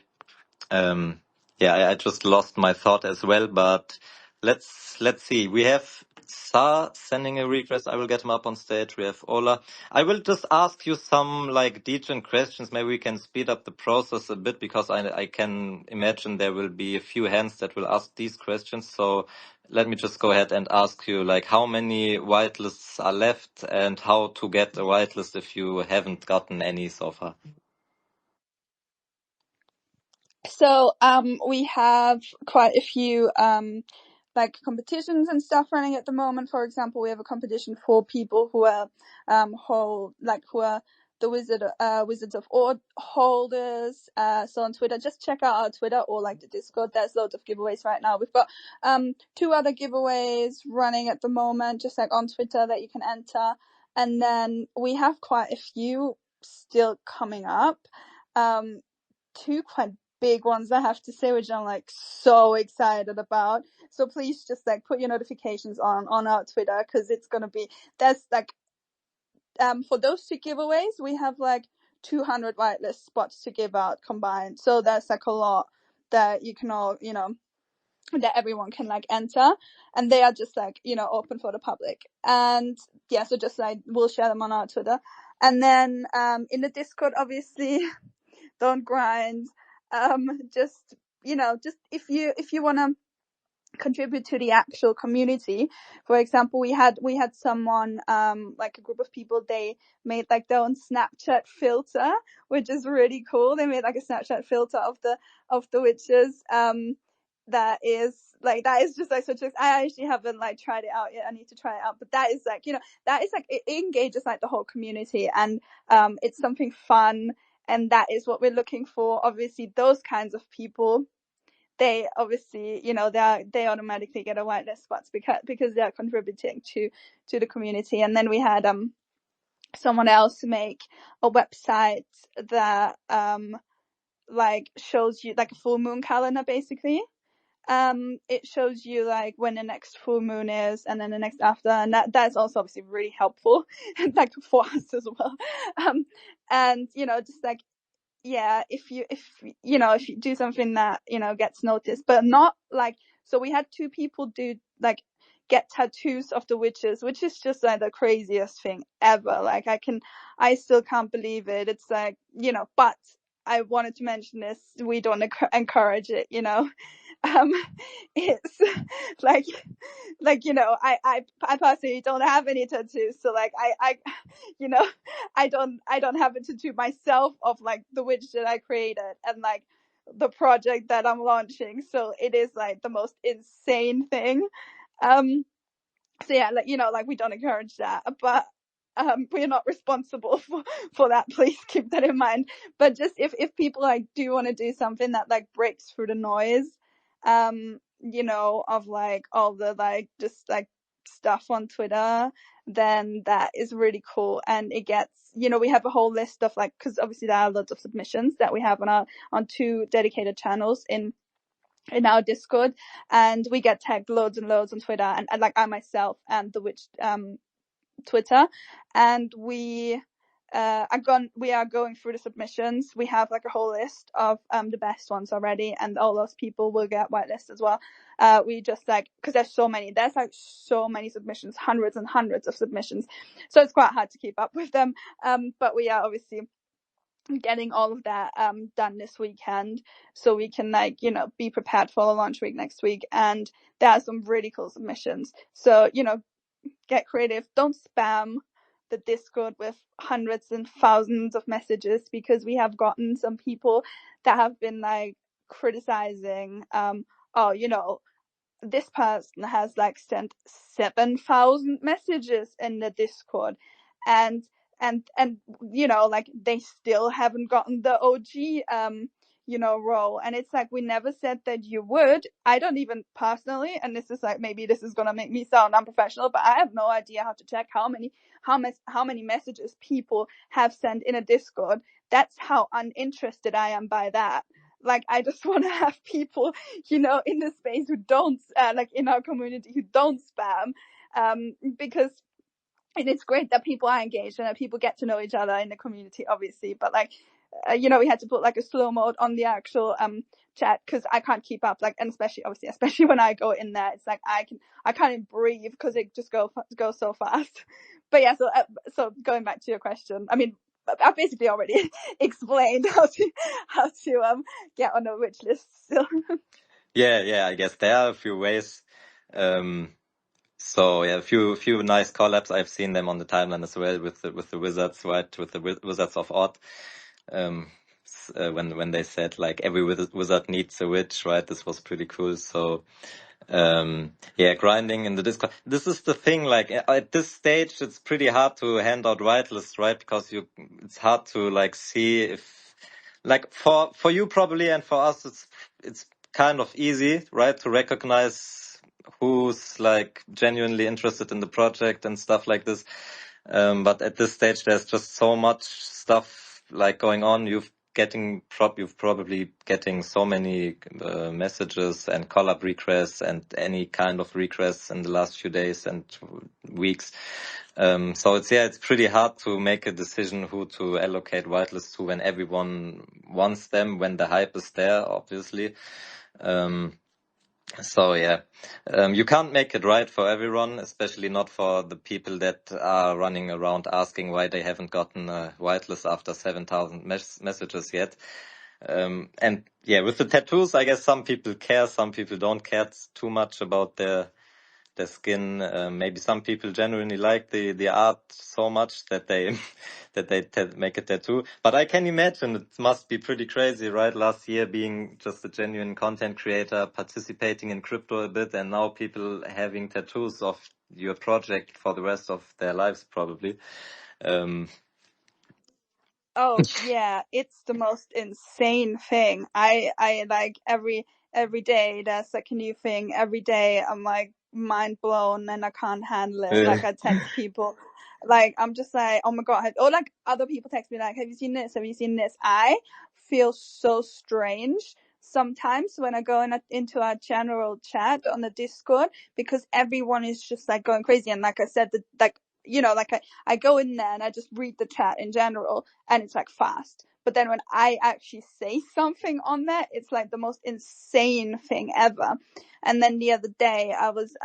Yeah, I just lost my thought as well, but let's see. We have Sa sending a request. I will get him up on stage. We have Ola. I will just ask you some detailed questions. Maybe we can speed up the process a bit, because I can imagine there will be a few hands that will ask these questions. So let me just go ahead and ask you how many whitelists are left and how to get a whitelist if you haven't gotten any so far. So we have quite a few competitions and stuff running at the moment. For example, we have a competition for people who are who are the Wizards of Ord holders. So on Twitter, just check out our Twitter or the Discord. There's loads of giveaways right now. We've got 2 other giveaways running at the moment, just on Twitter, that you can enter. And then we have quite a few still coming up. 2 quite big ones, I have to say, which I'm so excited about. So please just put your notifications on our Twitter, because it's gonna be, there's for those 2 giveaways we have 200 whitelist spots to give out combined. So that's a lot that you can all that everyone can enter, and they are just open for the public. And yeah, so just we'll share them on our Twitter. And then in the Discord, obviously, don't grind. Just if you want to contribute to the actual community. For example, we had someone a group of people, they made their own Snapchat filter, which is really cool. They made a Snapchat filter of the witches. That is just such a, I actually haven't tried it out yet. I need to try it out, but that is that is it engages the whole community, and it's something fun, and that is what we're looking for. Obviously, those kinds of people, they obviously they automatically get a whitelist spots because they are contributing to the community. And then we had someone else make a website that like shows you like a full moon calendar basically. It shows you like when the next full moon is and then the next after, and that's also obviously really helpful like for us as well. And just like, yeah, if you do something that gets noticed, but not like, so we had 2 people do like get tattoos of the witches, which is just like the craziest thing ever. Like I still can't believe it. It's like, but I wanted to mention this, we don't encourage it. It's like I personally don't have any tattoos, so like I I don't have a tattoo myself of like the witch that I created and like the project that I'm launching, so it is like the most insane thing. So yeah, like like we don't encourage that, but we're not responsible for that. Please keep that in mind. But just if people like do want to do something that like breaks through the noise, of like all the like just like stuff on Twitter, then that is really cool. And it gets, we have a whole list of like, because obviously there are loads of submissions that we have on 2 dedicated channels in our Discord, and we get tagged loads and loads on Twitter, and like I myself and the witch Twitter, and we are going through the submissions. We have like a whole list of the best ones already, and all those people will get whitelist as well. We just like, because there's like so many submissions, hundreds and hundreds of submissions, so it's quite hard to keep up with them. But we are obviously getting all of that done this weekend, so we can like be prepared for the launch week next week. And there are some really cool submissions, so get creative. Don't spam the Discord with hundreds and thousands of messages, because we have gotten some people that have been like criticizing this person has like sent 7,000 messages in the Discord, and like they still haven't gotten the OG role. And it's like, we never said that you would. I don't even personally, and this is like, maybe this is gonna make me sound unprofessional, but I have no idea how to check how many messages people have sent in a Discord. That's how uninterested I am by that. Like, I just want to have people, in the space who don't, like in our community, who don't spam, because it's great that people are engaged and that people get to know each other in the community, obviously. But like, we had to put like a slow mode on the actual chat, because I can't keep up. Like, and especially when I go in there, it's like I can't even breathe because it just goes so fast. But yeah, so going back to your question, I mean, I've basically already explained how to get on a witch list. So. Yeah, I guess there are a few ways. So yeah, a few nice collabs. I've seen them on the timeline as well with the Wizards, right? With the Wizards of Odd. When they said like every wizard needs a witch, right? This was pretty cool. So yeah, grinding in the Discord. This is the thing, like at this stage, it's pretty hard to hand out whitelists, right? Because it's hard to like see if, like for you probably, and for us, it's kind of easy, right? To recognize who's like genuinely interested in the project and stuff like this. But at this stage, there's just so much stuff like going on. You've probably getting so many messages and collab requests and any kind of requests in the last few days and weeks. So it's pretty hard to make a decision who to allocate whitelists to when everyone wants them, when the hype is there, obviously. So yeah, you can't make it right for everyone, especially not for the people that are running around asking why they haven't gotten a whitelist after 7,000 messages yet. And yeah, with the tattoos, I guess some people care, some people don't care too much about their skin. Maybe some people genuinely like the art so much that they make a tattoo. But I can imagine it must be pretty crazy, right? Last year being just a genuine content creator, participating in crypto a bit, and now people having tattoos of your project for the rest of their lives, probably. Oh yeah, it's the most insane thing. I like every day there's like a new thing every day. I'm like, mind blown and I can't handle it. Yeah. Like I text people, like I'm just like, oh my God, or like other people text me like, have you seen this? Have you seen this? I feel so strange sometimes when I go into our general chat on the Discord, because everyone is just like going crazy. And like I said, I go in there and I just read the chat in general and it's like fast. But then when I actually say something on there, it's like the most insane thing ever. And then the other day I was,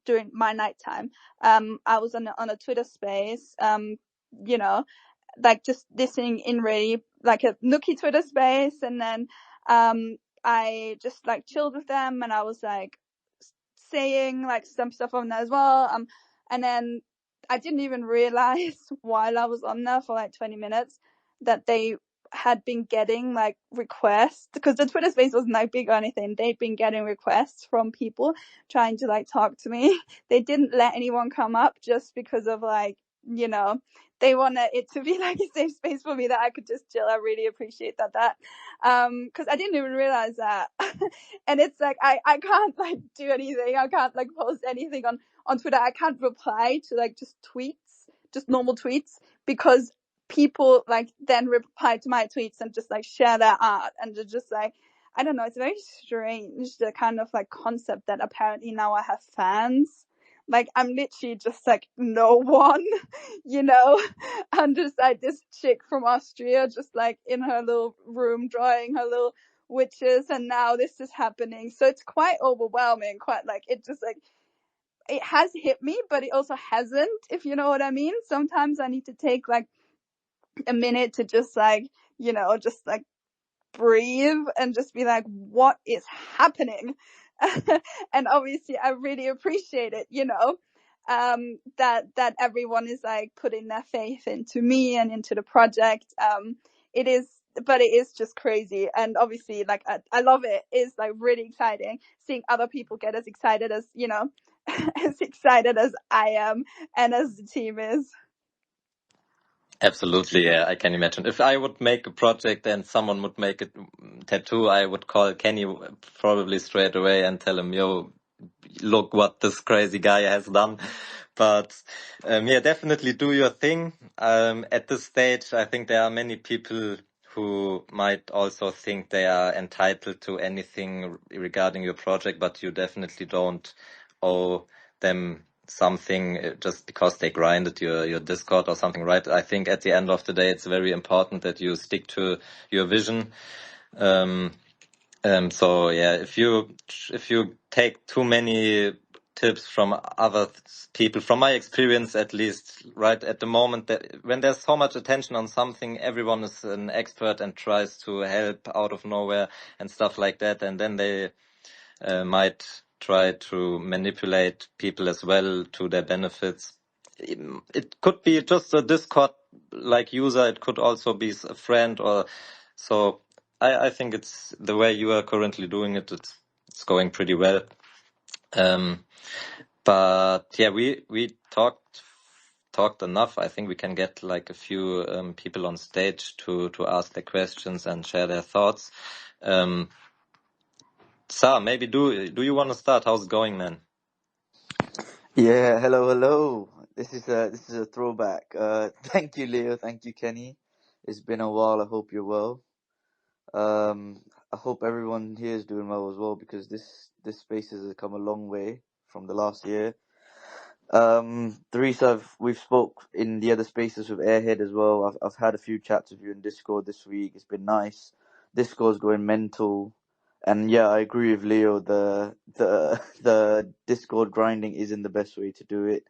during my nighttime, I was on a Twitter space, like just listening in really like a nookie Twitter space. And then, I just like chilled with them and I was like saying like some stuff on there as well. And then I didn't even realize while I was on there for like 20 minutes that they had been getting like requests, because the Twitter space wasn't like big or anything. They'd been getting requests from people trying to like talk to me. They didn't let anyone come up just because of like, they wanted it to be like a safe space for me that I could just chill. I really appreciate that. Cause I didn't even realize that. And it's like, I can't like do anything. I can't like post anything on Twitter. I can't reply to like just normal tweets, because people like then reply to my tweets and just like share their art, and they're just like, I don't know, it's very strange, the kind of like concept that apparently now I have fans. Like I'm literally just like no one, I'm just like this chick from Austria, just like in her little room drawing her little witches, and now this is happening. So it's quite overwhelming, quite like it just like, it has hit me, but it also hasn't, if you know what I mean. Sometimes I need to take like a minute to just like, just like breathe and just be like, what is happening? And obviously I really appreciate it, that everyone is like putting their faith into me and into the project. It is just crazy. And obviously like I love it. It's like really exciting seeing other people get as excited as, as excited as I am and as the team is. Absolutely, yeah, I can imagine. If I would make a project and someone would make a tattoo, I would call Kenny probably straight away and tell him, yo, look what this crazy guy has done. But yeah, definitely do your thing. At this stage, I think there are many people who might also think they are entitled to anything regarding your project, but you definitely don't owe them something just because they grinded your Discord or something, right? I think at the end of the day, it's very important that you stick to your vision. So yeah, if you take too many tips from other people, from my experience at least, right at the moment, that when there's so much attention on something, everyone is an expert and tries to help out of nowhere and stuff like that, and then they might try to manipulate people as well to their benefits. It could be just a Discord like user. It could also be a friend or so. I think it's the way you are currently doing it. It's going pretty well. But yeah, we talked enough. I think we can get like a few people on stage to ask their questions and share their thoughts. Sa, maybe do you want to start? How's it going, man? Yeah, hello. This is a throwback. Thank you, Leo. Thank you, Kenny. It's been a while. I hope you're well. I hope everyone here is doing well as well, because this space has come a long way from the last year. Teresa, we've spoke in the other spaces with Airhead as well. I've had a few chats with you in Discord this week. It's been nice. Discord's going mental. And yeah, I agree with Leo. The Discord grinding isn't the best way to do it.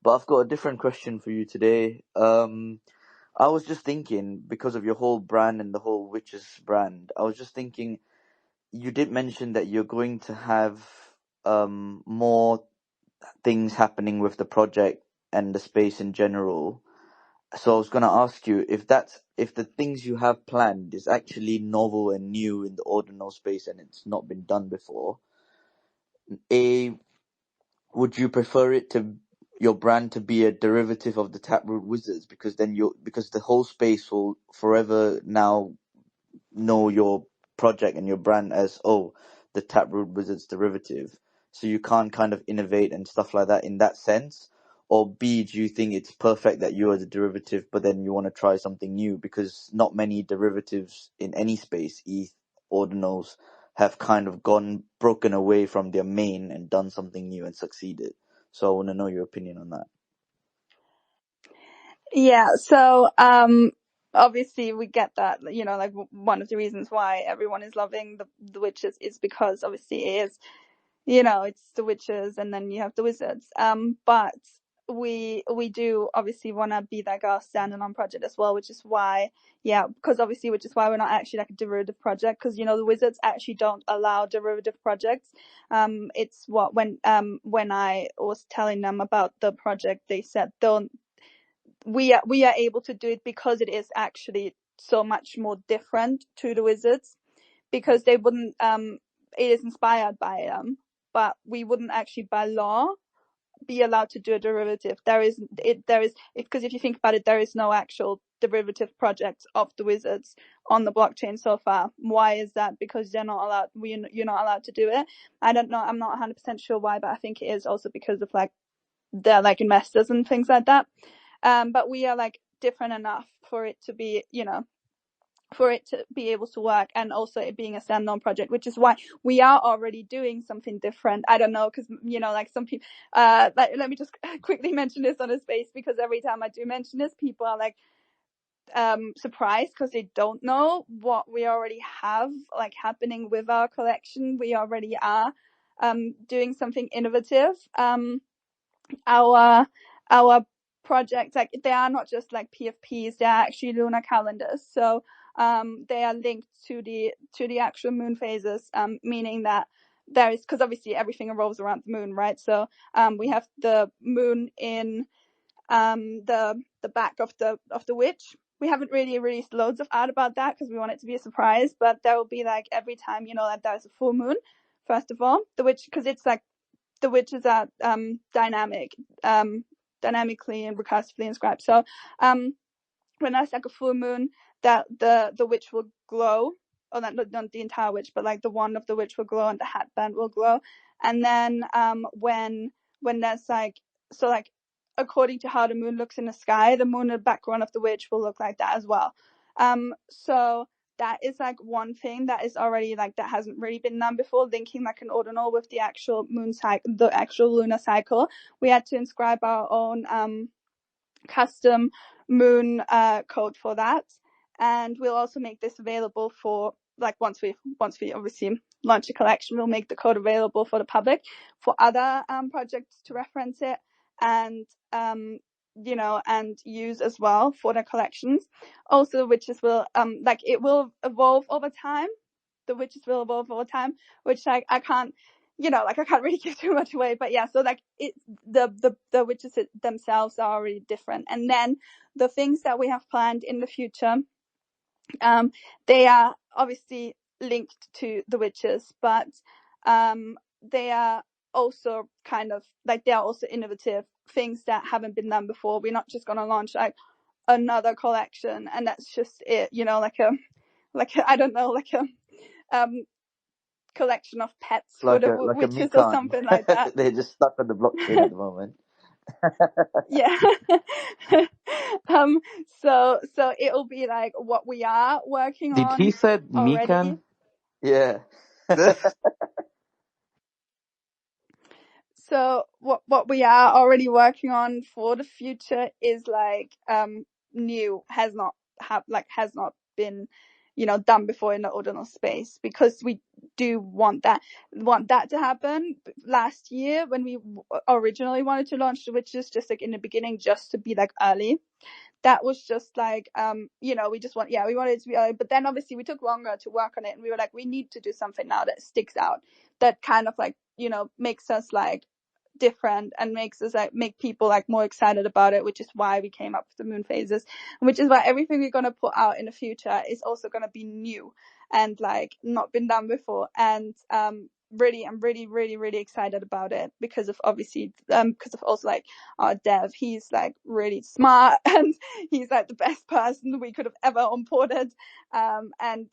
But I've got a different question for you today. I was just thinking, because of your whole brand and the whole Witches brand, I was just thinking, you did mention that you're going to have more things happening with the project and the space in general. So I was going to ask you if the things you have planned is actually novel and new in the ordinal space and it's not been done before. Would you prefer your brand to be a derivative of the Taproot Wizards, because the whole space will forever now know your project and your brand as the Taproot Wizards derivative. so you can't kind of innovate and stuff like that in that sense? Or B, do you think it's perfect that you are the derivative, but then you want to try something new? Because not many derivatives in any space, ETH, ordinals, have kind of broken away from their main and done something new and succeeded. So I want to know your opinion on that. Yeah, so obviously we get that, like one of the reasons why everyone is loving the witches is because obviously it is, it's the witches and then you have the wizards. But we do obviously want to be like our standalone project as well, which is why we're not actually like a derivative project, because the wizards actually don't allow derivative projects. It's when I was telling them about the project, they said we are able to do it because it is actually so much more different to the wizards, because they wouldn't it is inspired by them, but we wouldn't actually by law be allowed to do a derivative. Because if you think about it, there is no actual derivative projects of the wizards on the blockchain so far. Why is that? Because you're not allowed to do it. I don't know, I'm not 100% sure why, but I think it is also because of like they're like investors and things like that. But we are like different enough for it to be, for it to be able to work, and also it being a standalone project, which is why we are already doing something different. I don't know, because like some people let me just quickly mention this on a space, because every time I do mention this, people are like surprised because they don't know what we already have like happening with our collection. We already are doing something innovative. Our projects, like they are not just like PFPs, they're actually lunar calendars. So they are linked to the actual moon phases, meaning that there is, because obviously everything revolves around the moon, right? So we have the moon in the back of the witch. We haven't really released loads of art about that because we want it to be a surprise, but there will be like every time that there's a full moon, first of all, the witch, because it's like the witches are dynamically and recursively inscribed. So when there's like a full moon, that the witch will glow, or not the entire witch, but like the wand of the witch will glow and the hatband will glow. And then when there's like, so like according to how the moon looks in the sky, the moon in the background of the witch will look like that as well. So that is like one thing that is already like, that hasn't really been done before, linking like an ordinal with the actual moon cycle, the actual lunar cycle. We had to inscribe our own custom moon code for that, and we'll also make this available for like once we obviously launch a collection, we'll make the code available for the public, for other projects to reference it and and use as well for their collections. Also, witches will it will evolve over time. The witches will evolve over time, which I can't I can't really give too much away, but yeah, so like the witches themselves are already different. And then the things that we have planned in the future, they are obviously linked to the witches, but they are also kind of like, they are also innovative things that haven't been done before. We're not just going to launch like another collection and that's just it, like a I don't know, like a collection of pets Like for a witches or something like that. They're just stuck on the blockchain at the moment. Yeah. So it'll be like what we are working Did on he said already. Mikan? Yeah. So what we are already working on for the future is like new, has not been done before in the ordinal space, because we do want that to happen. Last year when we originally wanted to launch the witches, just like in the beginning, just to be like early, that was just like we wanted it to be early, but then obviously we took longer to work on it, and we were like, we need to do something now that sticks out, that kind of like makes us like different and makes us like make people like more excited about it, which is why we came up with the moon phases, which is why everything we're going to put out in the future is also going to be new and like not been done before. And I'm really excited about it, because of obviously because of also like our dev. He's like really smart and he's like the best person we could have ever onboarded, and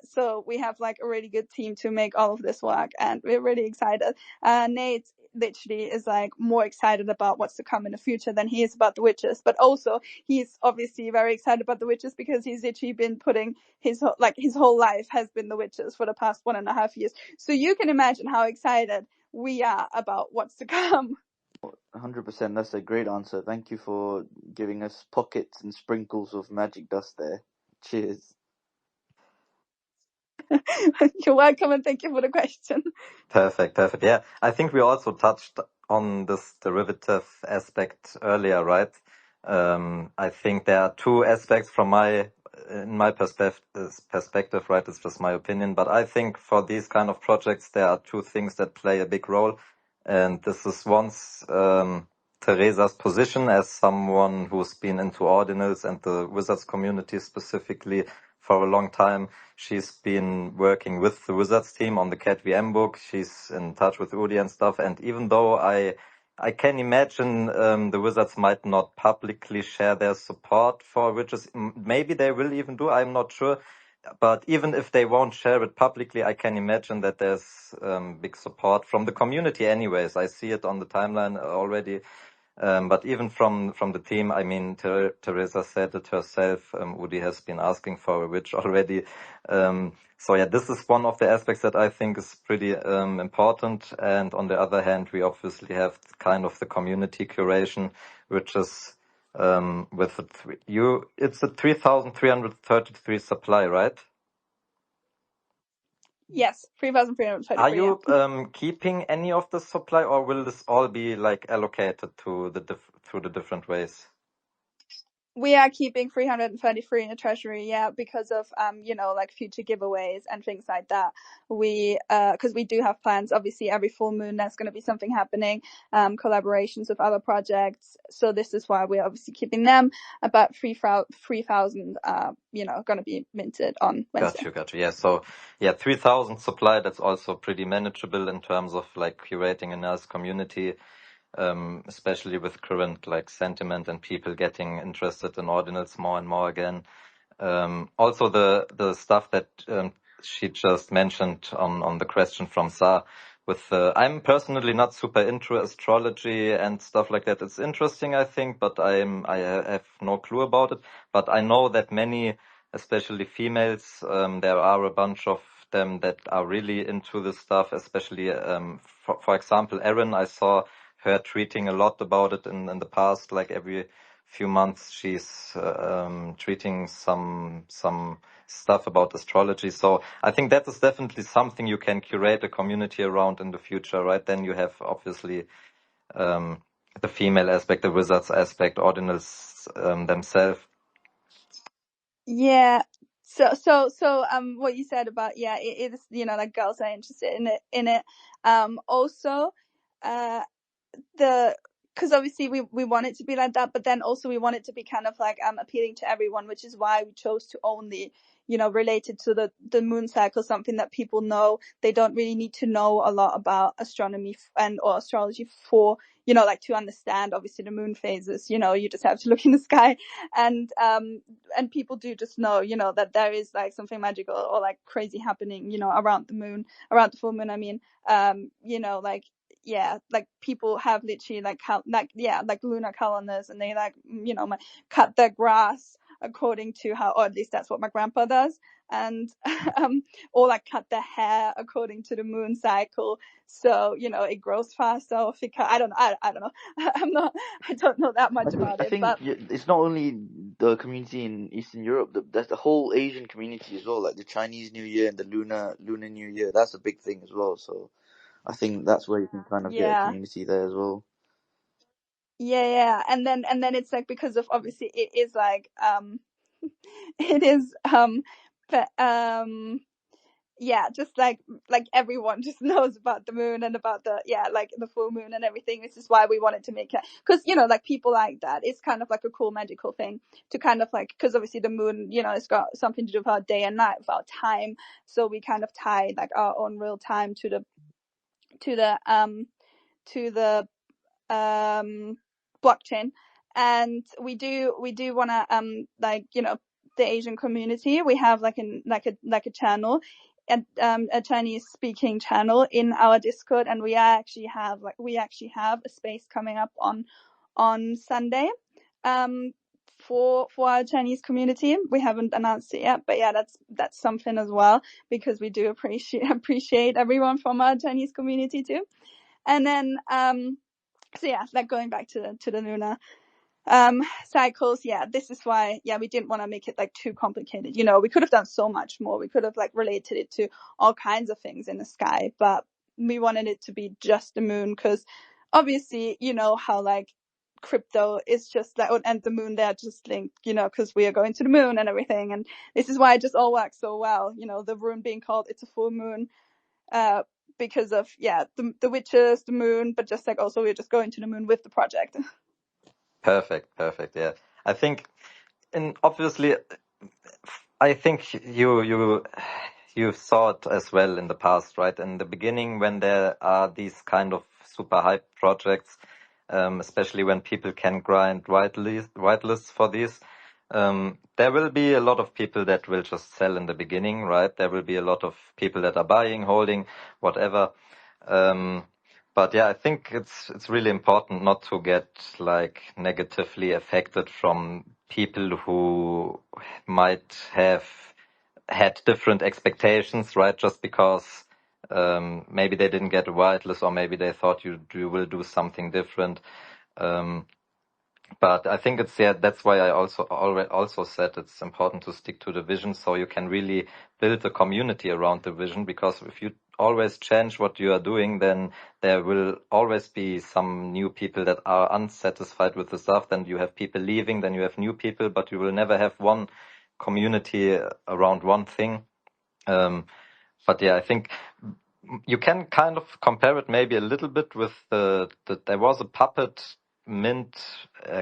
so we have like a really good team to make all of this work, and we're really excited. Nate literally is like more excited about what's to come in the future than he is about the witches, but also he's obviously very excited about the witches because he's literally been putting his whole life has been the witches for the past 1.5 years. So you can imagine how excited we are about what's to come. 100%. That's a great answer. Thank you for giving us pockets and sprinkles of magic dust there. Cheers. You're welcome, and thank you for the question. Perfect. Yeah, I think we also touched on this derivative aspect earlier, right? I think there are two aspects in my perspective, right? It's just my opinion, but I think for these kind of projects, there are two things that play a big role. And this is once Theresa's position as someone who's been into Ordinals and the Wizards community specifically for a long time. She's been working with the Wizards team on the CatVM book. She's in touch with Udi and stuff. And even though I can imagine the Wizards might not publicly share their support for witches, maybe they will even do, I'm not sure. But even if they won't share it publicly, I can imagine that there's big support from the community anyways. I see it on the timeline already. But even from the team, I mean, Theresa said it herself, Udi has been asking for a witch already. So yeah, this is one of the aspects that I think is pretty important. And on the other hand, we obviously have kind of the community curation, which is with it's a 3,333 supply, right? Yes, 3,333. Are you keeping any of the supply, or will this all be like allocated to through the different ways? We are keeping 333 in the treasury, yeah, because of like future giveaways and things like that. We because we do have plans. Obviously, every full moon there's going to be something happening, collaborations with other projects. So this is why we're obviously keeping them. About 3,000 going to be minted on Wednesday. Got you. Yeah, so 3,000 supply. That's also pretty manageable in terms of like curating a nice community. Especially with current like sentiment and people getting interested in Ordinals more and more again. Also the stuff that she just mentioned on the question from Sa with I'm personally not super into astrology and stuff like that. It's interesting, I think, but I have no clue about it. But I know that many, especially females, there are a bunch of them that are really into this stuff, especially for example, Erin, I saw her tweeting a lot about it in the past, like every few months she's tweeting some stuff about astrology. So I think that is definitely something you can curate a community around in the future, right? Then you have obviously the female aspect, the Wizards aspect, Ordinals themselves. Yeah. So what you said about it is like girls are interested in it. Also because obviously we want it to be like that, but then also we want it to be kind of like appealing to everyone, which is why we chose to only related to the moon cycle, something that people know. They don't really need to know a lot about astronomy or astrology for like to understand obviously the moon phases. You just have to look in the sky, and people do just know that there is like something magical or like crazy happening around the moon, around the full moon. I mean, like people have literally like lunar calendars, and they like cut their grass according to how, or at least that's what my grandpa does, and or like cut their hair according to the moon cycle, so it grows faster or thicker. I don't know. I don't know that much about it. But It's not only the community in Eastern Europe. There's the whole Asian community as well, like the Chinese New Year and the Lunar New Year. That's a big thing as well. So I think that's where you can kind of get a community there as well. Yeah, and then it's like, because of obviously it is like it is just like everyone just knows about the moon and about the like the full moon and everything. This is why we wanted to make it, because like people like that. It's kind of like a cool magical thing to kind of like, because obviously the moon it's got something to do with our day and night, with our time. So we kind of tie like our own real time to the blockchain, and we do want to Asian community. We have like a channel, a Chinese speaking channel in our Discord, and we actually have a space coming up on Sunday, for our Chinese community. We haven't announced it yet, but yeah, that's something as well, because we do appreciate everyone from our Chinese community too. And then so yeah, like going back to the lunar cycles, yeah, this is why, yeah, we didn't want to make it like too complicated. You know, we could have done so much more. We could have like related it to all kinds of things in the sky, but we wanted it to be just the moon, because obviously, you know how like crypto is just like, and the moon, they're just linked, you know, because we are going to the moon and everything. And this is why it just all works so well, you know, the room being called It's a Full Moon, because of, yeah, the witches, the moon, but just like also we're just going to the moon with the project. Perfect. Yeah. I think, and obviously, I think you saw it as well in the past, right? In the beginning, when there are these kind of super hype projects, especially when people can grind whitelists for these, there will be a lot of people that will just sell in the beginning, right? There will be a lot of people that are buying, holding, whatever. But yeah, I think it's really important not to get like negatively affected from people who might have had different expectations, right? Just because maybe they didn't get a whitelist, or maybe they thought you will do something different. But I think it's, yeah, that's why I also said it's important to stick to the vision, so you can really build a community around the vision. Because if you always change what you are doing, then there will always be some new people that are unsatisfied with the stuff. Then you have people leaving, then you have new people, but you will never have one community around one thing. But yeah, I think you can kind of compare it maybe a little bit with there was a Puppet mint,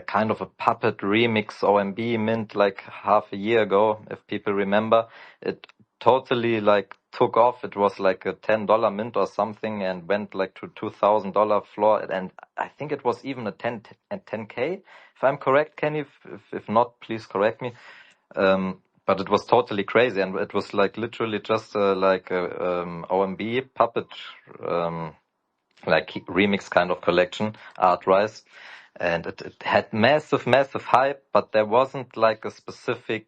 kind of a Puppet remix OMB mint like half a year ago, if people remember. It totally like took off. It was like a $10 mint or something, and went like to $2,000 floor, and I think it was even a 10K, if I'm correct, Kenny. If not, please correct me. But it was totally crazy, and it was like literally just like a OMB Puppet like remix kind of collection, Artrise, and it had massive hype, but there wasn't like a specific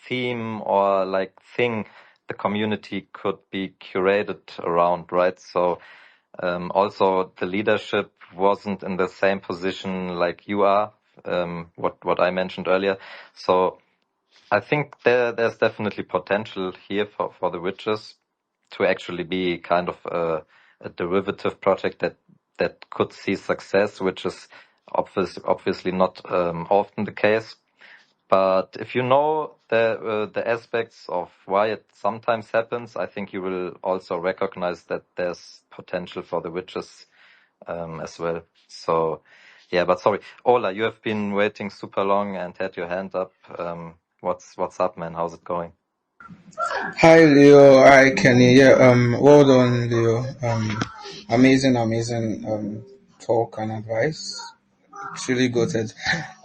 theme or like thing the community could be curated around, right? So also the leadership wasn't in the same position like you are, what I mentioned earlier. So I think there's definitely potential here for the witches to actually be kind of a derivative project that could see success, which is obviously not often the case. But if you know the aspects of why it sometimes happens, I think you will also recognize that there's potential for the witches as well. So yeah, but sorry, Ola, you have been waiting super long and had your hand up. What's up, man? How's it going? Hi Leo, hi Kenny. Yeah, well done, Leo. Amazing, talk and advice. Truly goated.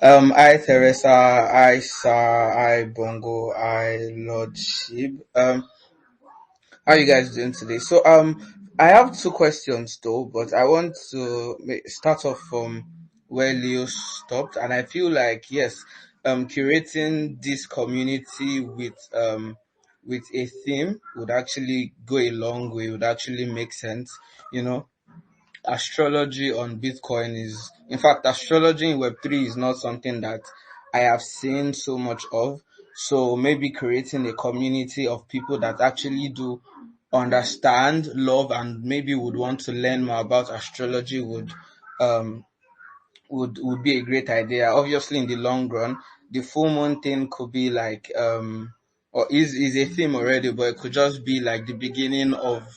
Hi Teresa, hi Sir, hi Bongo, hi Lord Shib. How you guys doing today? So I have two questions though, but I want to start off from where Leo stopped, and I feel like yes, curating this community with a theme would actually go a long way. Would actually make sense, you know. Astrology on Bitcoin is, in fact, astrology in Web3 is not something that I have seen so much of. So maybe creating a community of people that actually do understand, love, and maybe would want to learn more about astrology um would be a great idea. Obviously, in the long run, the full moon thing could be like or is a theme already, but it could just be like the beginning of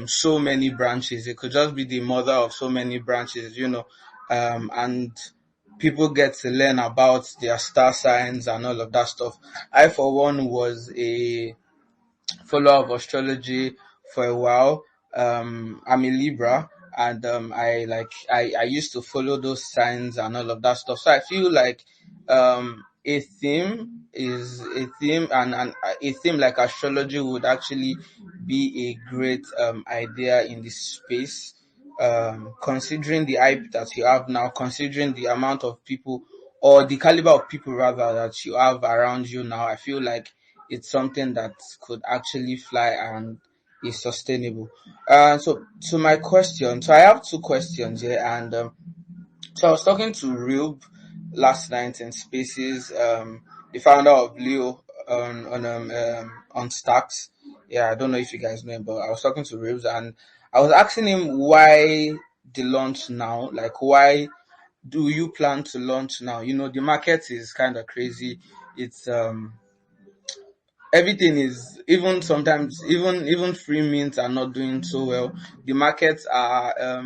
so many branches. It could just be the mother of so many branches, you know, and people get to learn about their star signs and all of that stuff. I, for one, was a follower of astrology for a while. I'm a Libra, and I used to follow those signs and all of that stuff. So I feel like a theme is a theme, and a theme like astrology would actually be a great idea in this space. Considering the hype that you have now, considering the amount of people or the caliber of people rather that you have around you now, I feel like it's something that could actually fly and is sustainable. So to my question, so I have two questions here, and so I was talking to Rube last night in Spaces, the founder of Leo on Stacks. Yeah, I don't know if you guys know him, but I was talking to Rube and I was asking him why the launch now, like why do you plan to launch now? You know, the market is kind of crazy. It's everything is, even sometimes even free mints are not doing so well. The markets are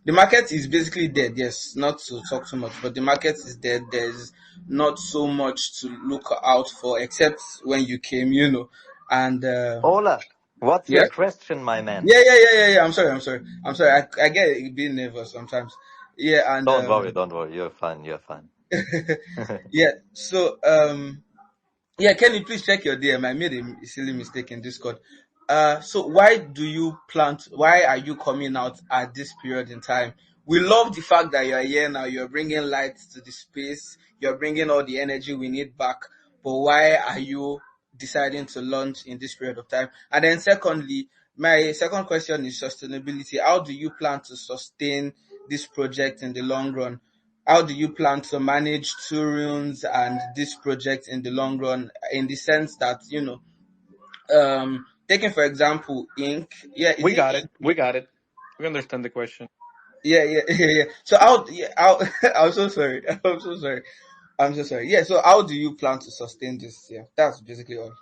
the market is basically dead. Yes, not to talk too much, but the market is dead. There's not so much to look out for except when you came, you know. And Ola, what's yeah, your question, my man? yeah. I'm sorry. I get a bit nervous sometimes. Yeah, and Don't worry. You're fine. yeah. So yeah, can you please check your DM? I made a silly mistake in Discord. So why are you coming out at this period in time? We love the fact that you're here now. You're bringing light to the space. You're bringing all the energy we need back. But why are you deciding to launch in this period of time? And then secondly, my second question is sustainability. How do you plan to sustain this project in the long run? How do you plan to manage Two Runes and this project in the long run, in the sense that, you know, taking for example Ink, yeah, is We it got Ink? it. We got it. We understand the question. Yeah. So how I'm so sorry. I'm so sorry. Yeah, so how do you plan to sustain this? Yeah, that's basically all.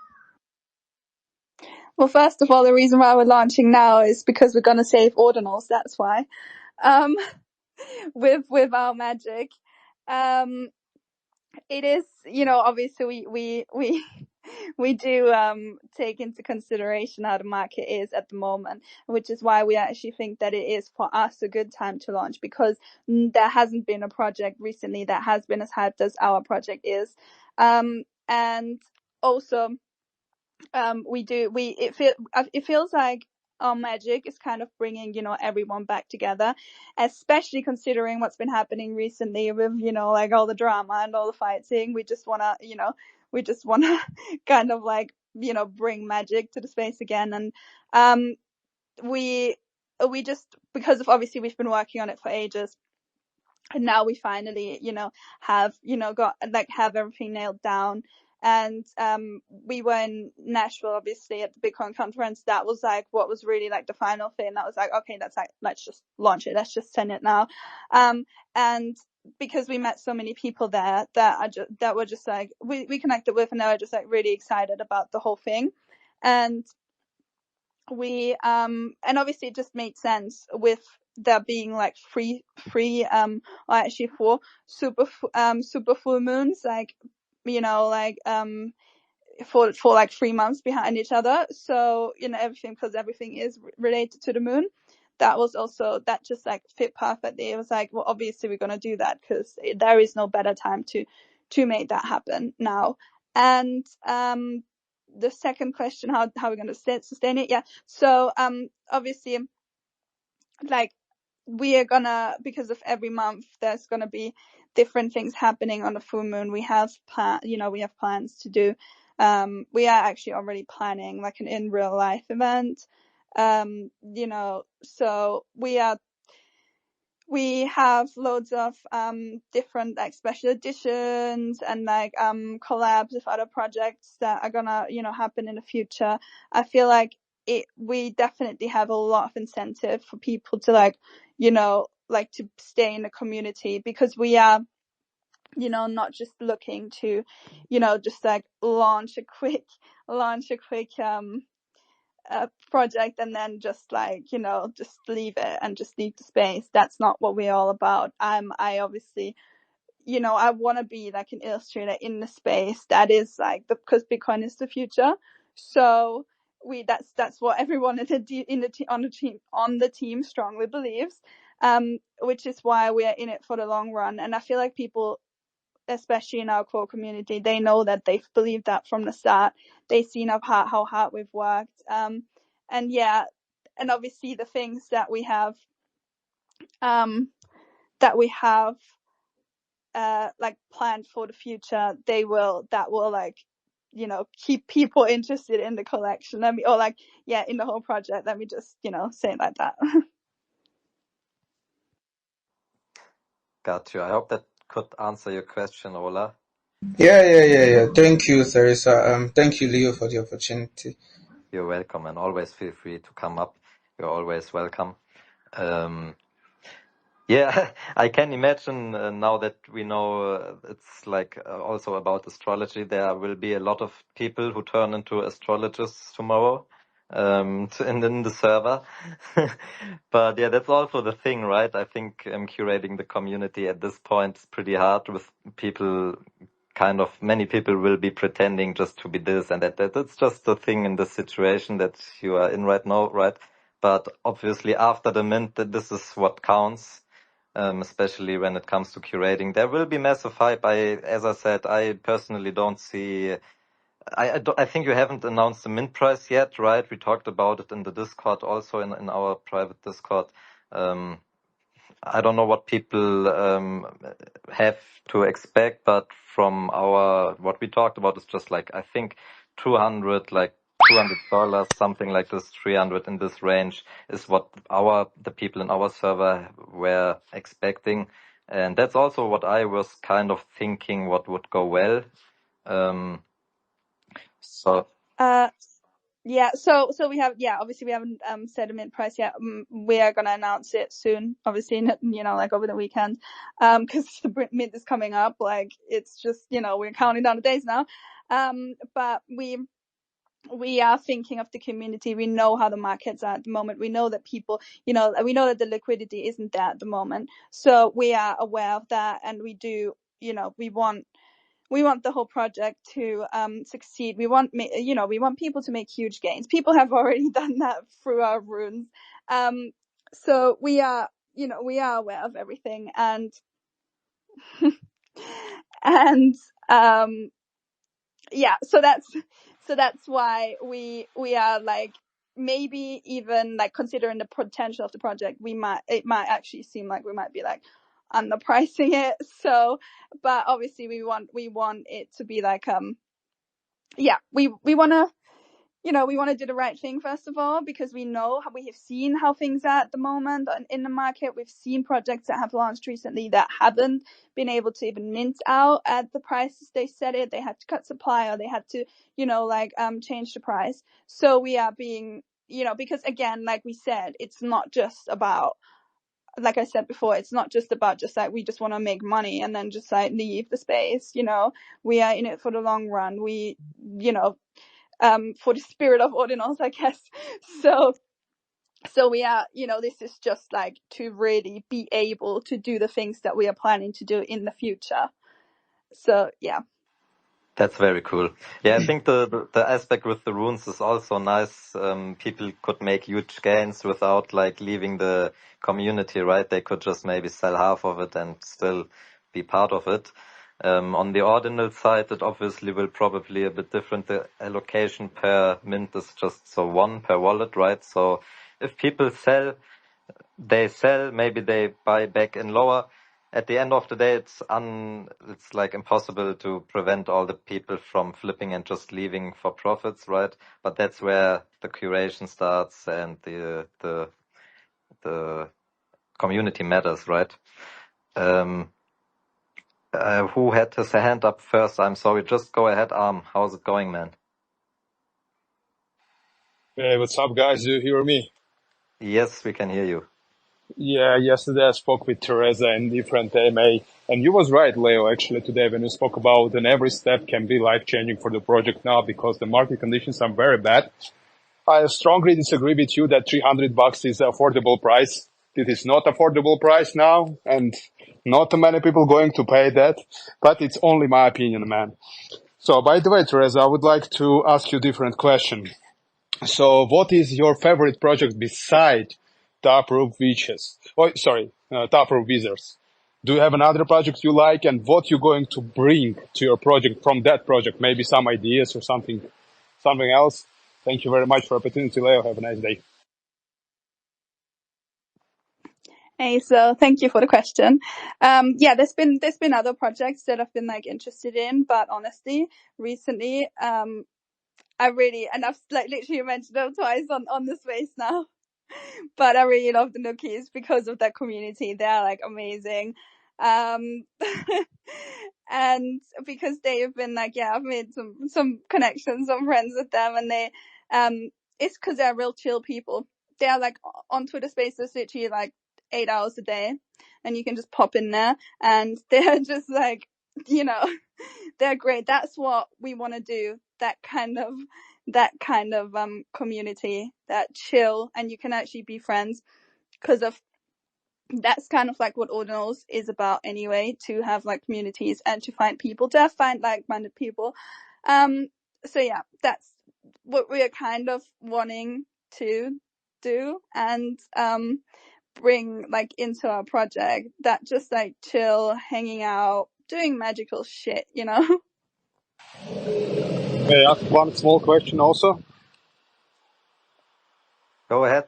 Well, first of all, the reason why we're launching now is because we're gonna save ordinals. That's why. Um, with our magic, it is, you know, obviously we do take into consideration how the market is at the moment, which is why we actually think that it is for us a good time to launch, because there hasn't been a project recently that has been as hyped as our project is. And also it feels like our magic is kind of bringing, you know, everyone back together, especially considering what's been happening recently with, you know, like all the drama and all the fighting. We just want to kind of like, you know, bring magic to the space again. And we just, because of obviously we've been working on it for ages, and now we finally, you know, have, you know, have everything nailed down. And we were in Nashville obviously at the Bitcoin conference. That was like what was really like the final thing. That was like, okay, that's like, let's just launch it, let's just send it now. And because we met so many people there that were just like, we connected with, and they were just like really excited about the whole thing. And we and obviously it just made sense with there being like three or actually four super full moons, like, you know, like for like 3 months behind each other. So, you know, everything is related to the moon. That just like fit perfectly. It was like, well, obviously we're going to do that because there is no better time to make that happen now. And the second question, how we're going to sustain it. Yeah. So obviously, like, we are gonna, because of every month there's gonna be different things happening on the full moon. We have plans to do, we are actually already planning like an in real life event, you know, so we have loads of different like special editions and like collabs with other projects that are gonna, you know, happen in the future. I feel like we definitely have a lot of incentive for people to, like, you know, like to stay in the community, because we are, you know, not just looking to, you know, just like launch a quick project and then just like, you know, just leave it and just leave the space. That's not what we're all about. I obviously, you know, I want to be like an illustrator in the space that is like, because Bitcoin is the future. So that's what everyone on the team strongly believes, which is why we are in it for the long run. And I feel like people especially in our core community, they know that they've believed that from the start. They've seen how hard we've worked. And obviously the things that we have like planned for the future, that will like, keep people interested in the collection. In the whole project. Let me just, say it like that. Got you. I hope that could answer your question, Ola. Yeah. Thank you, Teresa. Thank you, Leo, for the opportunity. You're welcome, and always feel free to come up. You're always welcome. Yeah, I can imagine now that we know it's like also about astrology. There will be a lot of people who turn into astrologists tomorrow in the server. But yeah, that's also the thing, right? I think curating the community at this point is pretty hard with people. Many people will be pretending just to be this and that. That's just the thing in the situation that you are in right now, right? But obviously after the mint, this is what counts. Especially when it comes to curating. There will be massive hype. As I said, I personally don't see... I think you haven't announced the mint price yet, right? We talked about it in the Discord, also in our private Discord. I don't know what people have to expect, but from what we talked about is just like, I think $200, something like this, 300 in this range is what the people in our server were expecting. And that's also what I was kind of thinking what would go well. So Yeah, so we have, obviously we haven't set a mint price yet. We are gonna announce it soon, obviously, like over the weekend, because the mint is coming up. Like, it's just, we're counting down the days now. But we are thinking of the community. We know how the markets are at the moment. We know that people, we know that the liquidity isn't there at the moment. So we are aware of that, and we do, we want the whole project to succeed. We want people to make huge gains. People have already done that through our runes. So we are aware of everything, and and so that's why we are like, maybe even like considering the potential of the project, it might actually seem like we might be like underpricing it. So, but obviously we want it to be like we want to do the right thing first of all, because we have seen how things are at the moment in the market. We've seen projects that have launched recently that haven't been able to even mint out at the prices they set it. They had to cut supply, or they had to change the price. So we are being, because again, like we said, it's not just about, like I said before, it's not just about just like we just want to make money and then just like leave the space. We are in it for the long run. We for the spirit of Ordinals, I guess. So we are, this is just like to really be able to do the things that we are planning to do in the future. So yeah. that's very cool. Yeah, I think the aspect with the runes is also nice. People could make huge gains without like leaving the community, right? They could just maybe sell half of it and still be part of it. On the ordinal side, it obviously will probably a bit different. The allocation per mint is just so 1 per wallet, right? So if people sell, maybe they buy back in lower. At the end of the day, it's like impossible to prevent all the people from flipping and just leaving for profits, right? But that's where the curation starts and the community matters, right? Who had his hand up first? I'm sorry. Just go ahead, Arm. How's it going, man? Hey, what's up, guys? Do you hear me? Yes, we can hear you. Yeah, yesterday I spoke with Teresa in different AMA, and you was right, Leo, actually today when you spoke about and every step can be life-changing for the project now because the market conditions are very bad. I strongly disagree with you that $300 is an affordable price. It is not affordable price now, and not many people going to pay that, but it's only my opinion, man. So, by the way, Teresa, I would like to ask you a different question. So, what is your favorite project beside Taproot Witches? Oh, sorry, Taproot Wizards. Do you have another project you like, and what you're going to bring to your project from that project? Maybe some ideas or something else. Thank you very much for the opportunity, Leo. Have a nice day. Hey, so thank you for the question. Yeah, there's been other projects that I've been like interested in, but honestly, recently, I've like literally mentioned them twice on the space now. But I really love the Nookies because of that community. They're like amazing. And because they've been like, yeah, I've made some connections, some friends with them, and they, it's because they're real chill people. They're like on Twitter Spaces literally like 8 hours a day, and you can just pop in there, and they're just like, you know, they're great. That's what we want to do. That kind of community, that chill, and you can actually be friends because of that's kind of like what Ordinals is about anyway, to have like communities and to find like-minded people. So yeah, that's what we are kind of wanting to do and bring like into our project, that just like chill, hanging out, doing magical shit, you know. May I ask one small question also? Go ahead.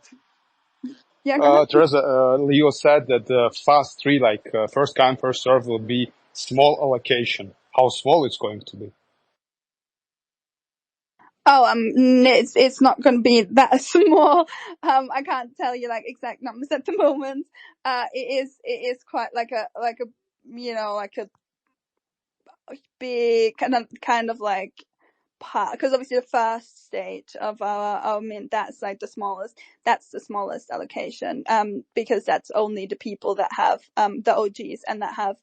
Yeah, go ahead. Teresa, Leo said that the fast 3, like first come, first serve, will be small allocation. How small it's going to be? Oh, it's not going to be that small. I can't tell you like exact numbers at the moment. It is quite like a you know, like a big kind of like part, because obviously the first stage of our mint, that's like the smallest allocation, because that's only the people that have the OGs and that have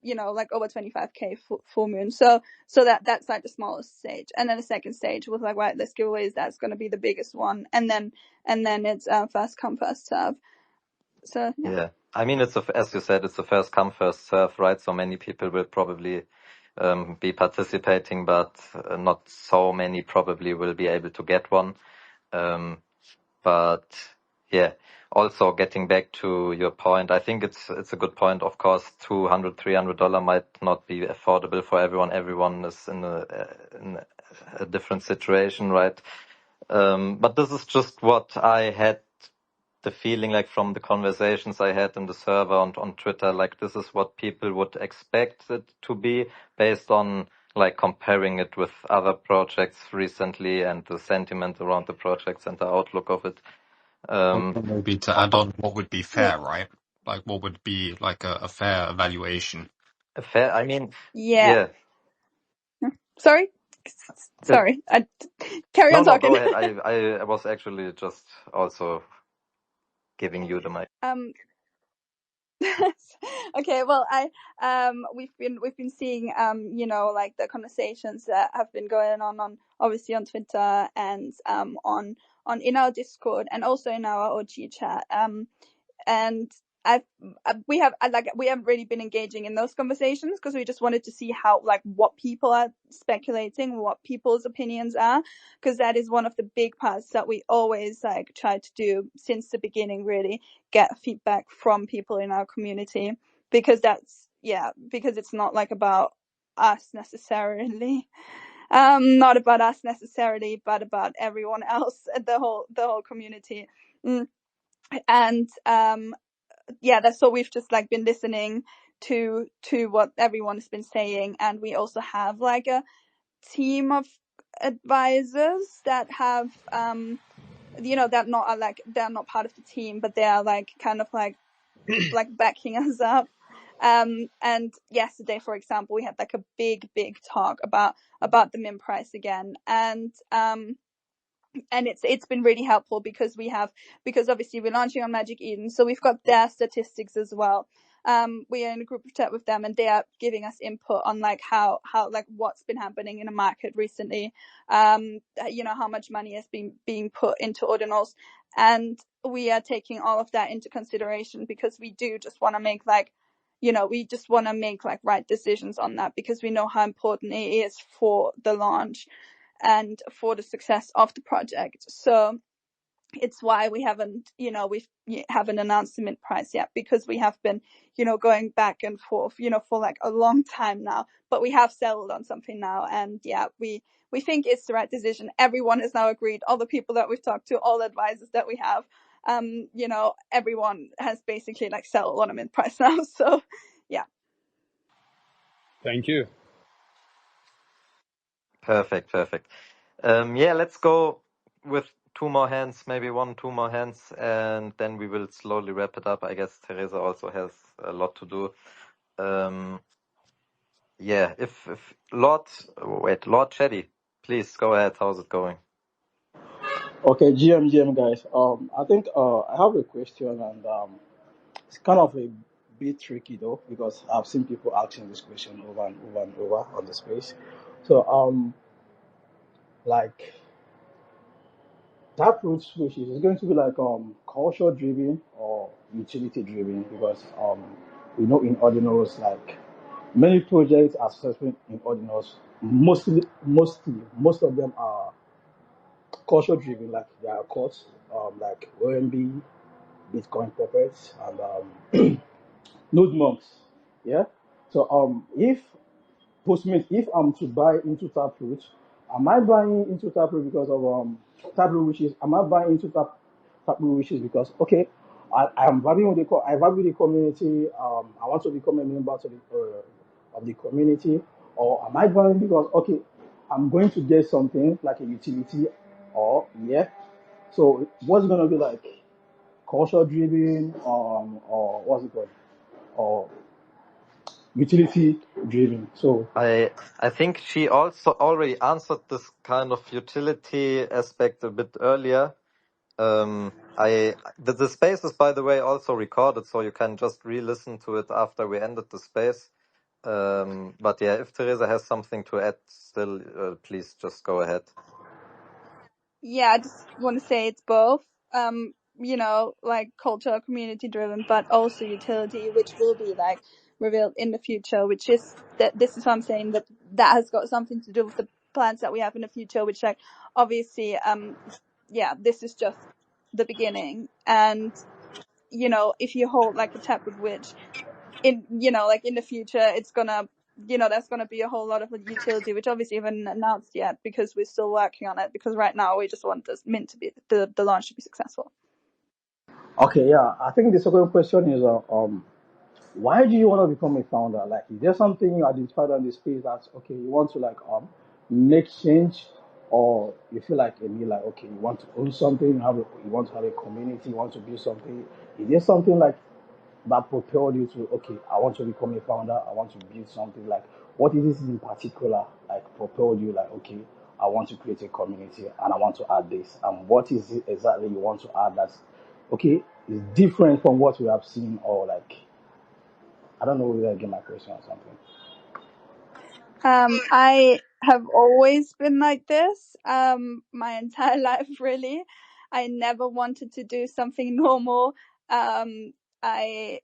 you know, like over 25k full moon. So that's like the smallest stage, and then the second stage was like whitelist giveaways. That's going to be the biggest one, and then it's first come first serve. So Yeah. I mean, as you said, it's the first come, first serve, right? So many people will probably be participating, but not so many probably will be able to get one. But yeah, also getting back to your point, I think it's a good point. Of course, $200, $300 might not be affordable for everyone. Everyone is in a different situation, right? But this is just what I had the feeling like from the conversations I had in the server and on Twitter, like this is what people would expect it to be based on like comparing it with other projects recently and the sentiment around the projects and the outlook of it. Maybe to add on, what would be fair, right? Like, what would be like a fair evaluation? Fair, I mean, yeah. yeah. Sorry, I carry on No, talking. go ahead. I was actually just also giving you the mic. Okay, well, we've been seeing you know, like the conversations that have been going on obviously on Twitter and on in our Discord and also in our OG chat, and we haven't really been engaging in those conversations because we just wanted to see how, like, what people are speculating, what people's opinions are, because that is one of the big parts that we always like try to do since the beginning, really get feedback from people in our community, because because it's not like about us necessarily, not about us necessarily, but about everyone else, the whole community. And yeah, that's what we've just like been listening to what everyone has been saying, and we also have like a team of advisors that have you know, they're not part of the team, but they are like kind of like backing us up. And yesterday, for example, we had like a big talk about the mint price again, and it's been really helpful because obviously we're launching on Magic Eden, so we've got their statistics as well. We are in a group chat with them, and they are giving us input on like how like what's been happening in the market recently. You know, how much money is being put into ordinals, and we are taking all of that into consideration because we do just want to make like, you know, we just want to make like right decisions on that, because we know how important it is for the launch and for the success of the project. So it's why we haven't announced the mint price yet, because we have been, going back and forth, for like a long time now, but we have settled on something now. And yeah, we think it's the right decision. Everyone has now agreed, all the people that we've talked to, all the advisors that we have, everyone has basically like settled on a mint price now. So yeah. Thank you. Perfect. Yeah, let's go with two more hands, maybe 1-2 more hands, and then we will slowly wrap it up. I guess Teresa also has a lot to do. Yeah, if Lord Chetty, please go ahead. How's it going? Okay, GM guys. I think I have a question, and it's kind of a bit tricky though, because I've seen people asking this question over and over and over on the space. So like Taproot switches is going to be like culture driven or utility driven, because we know in Ordinals, like many projects are successful in Ordinals. Most of them are culture driven, like they are courts, like OMB, Bitcoin puppets, and node monks. Yeah. So if Postmates, if I'm to buy into Taproot, am I buying into Taproot because of Taproot wishes? Am I buying into Taproot wishes because okay, I'm vibing with I vibe with the community. I want to become a member of the community, or am I buying because okay, I'm going to get something like a utility, or yeah. So what's it gonna be like? Culture driven, or what's it called, or utility driven? So I think she also already answered this kind of utility aspect a bit earlier. The space is, by the way, also recorded, so you can just re-listen to it after we ended the space. But yeah, if Teresa has something to add still, please just go ahead. Yeah, I just want to say it's both, like culture, community driven, but also utility, which will be like revealed in the future, which is that this is what I'm saying, that has got something to do with the plans that we have in the future, which like obviously, this is just the beginning. And, if you hold like a Taproot Witch in, like in the future, it's gonna, there's gonna be a whole lot of utility, which obviously haven't announced yet because we're still working on it, because right now we just want this mint to be, the launch to be successful. okay, yeah, I think the second question is why do you want to become a founder? Like, is there something you identified on the space that okay, you want to like make change, or you feel like like okay, you want to own something, you want to have a community, you want to build something? Is there something like that propelled you to okay, I want to become a founder, I want to build something? Like, what is it in particular like propelled you like okay, I want to create a community and I want to add this? And what is it exactly you want to add that's okay, is different from what we have seen, or like I don't know whether I get my question or something. I have always been like this, my entire life, really. I never wanted to do something normal. I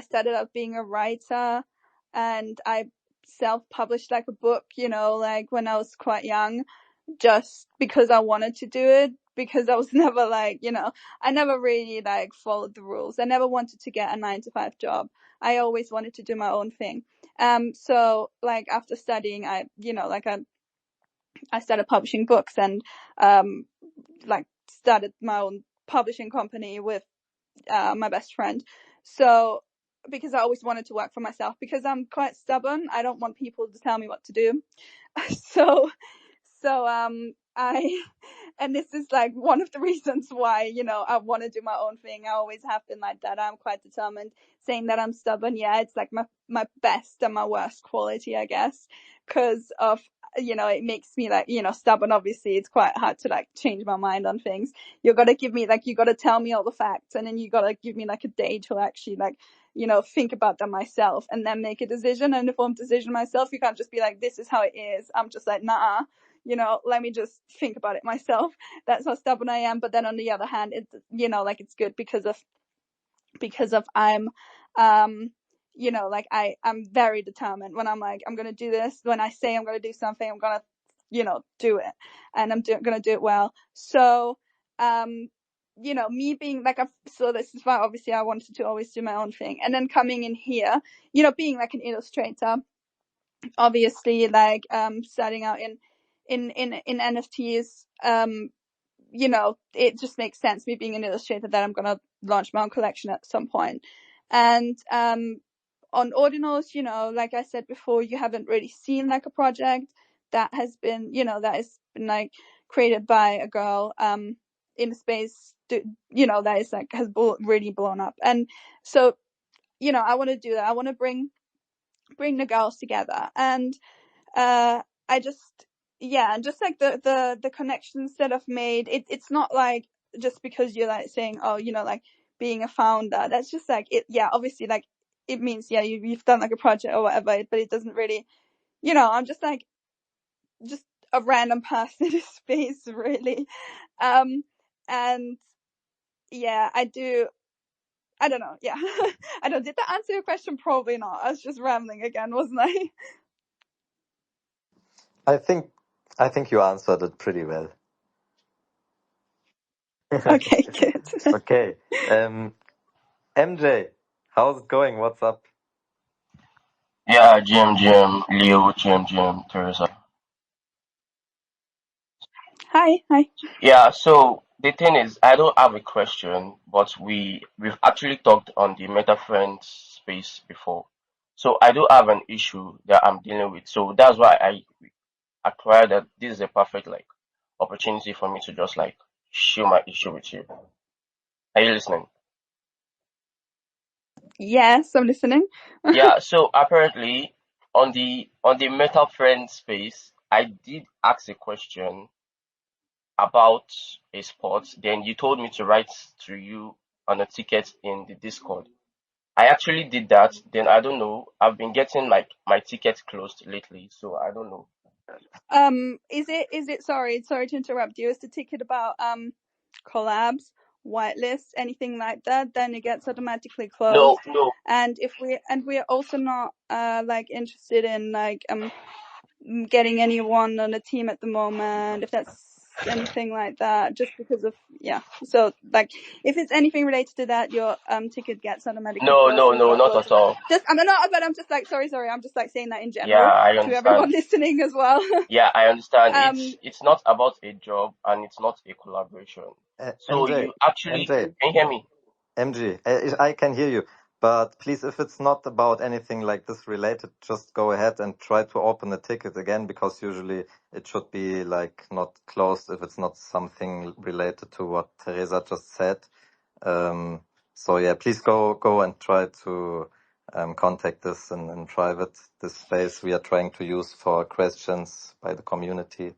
started out being a writer, and I self-published like a book, like when I was quite young, just because I wanted to do it, because I was never like, I never really like followed the rules. I never wanted to get a 9-to-5 job. I always wanted to do my own thing. So like after studying, I started publishing books, and like started my own publishing company with my best friend. So because I always wanted to work for myself, because I'm quite stubborn, I don't want people to tell me what to do. so and this is like one of the reasons why, I want to do my own thing. I always have been like that. I'm quite determined. Saying that I'm stubborn, yeah, it's like my best and my worst quality, I guess, because of, it makes me like, stubborn. Obviously it's quite hard to like change my mind on things. You got to give me like, you got to tell me all the facts, and then you got to give me like a day to actually like, think about them myself and then make a decision, an informed decision myself. You can't just be like, this is how it is. I'm just like, nah, let me just think about it myself. That's how stubborn I am. But then on the other hand, it's, like it's good because of I'm, like I'm very determined. When I'm like, I'm going to do this, when I say I'm going to do something, I'm going to, do it, and I'm going to do it well. So, you know, me being like, so this is why obviously I wanted to always do my own thing, and then coming in here, you know, being like an illustrator, obviously, like starting out in NFTs, you know, it just makes sense, me being an illustrator, that I'm gonna launch my own collection at some point. And on Ordinals, you know, like I said before, you haven't really seen like a project that has been, you know, that has been like created by a girl in a space, you know, that is like has really blown up. And so, you know, I want to do that. I want to bring the girls together. And I just, yeah, and just like the connections that I've made, it's not like just because you're like saying, oh, you know, like being a founder, that's just like it. Yeah, obviously, like it means, yeah, you've done like a project or whatever, but it doesn't really, you know, I'm just like just a random person in space, really. And yeah, I don't know. Yeah, I don't. Did that answer your question? Probably not. I was just rambling again, wasn't I? I think you answered it pretty well. Okay, good. Okay. MJ, how's it going? What's up? Yeah, GM, Leo, GM, Teresa. Hi. Yeah, so the thing is, I don't have a question, but we've actually talked on the MetaFriend space before. So I do have an issue that I'm dealing with. So that's why I acquired that this is a perfect like opportunity for me to just like share my issue with you. Are you listening? Yes, I'm listening. Yeah, so apparently on the MetaFriend space, I did ask a question about a sport, then you told me to write to you on a ticket in the Discord. I actually did that. Then I don't know. I've been getting like my ticket closed lately, so I don't know. Is it sorry to interrupt you, is the ticket about collabs, whitelists, anything like that, then it gets automatically No, closed. no, And we're also not like interested in like getting anyone on a team at the moment, if that's anything like that, just because of, yeah, so like if it's anything related to that, your ticket gets automatically no, closed no, with no, our not at closure. all. Just I'm just like sorry, I'm just like saying that in Yeah, general I to everyone understand. listening as well. Yeah, I understand. um It's not about a job and it's not a collaboration. So MJ, you actually MJ, can you hear me? MG, I can hear you, but please, if it's not about anything like this related, just go ahead and try to open the ticket again, because usually it should be like not closed if it's not something related to what Teresa just said. So yeah, please go and try to contact this in private, this space we are trying to use for questions by the community.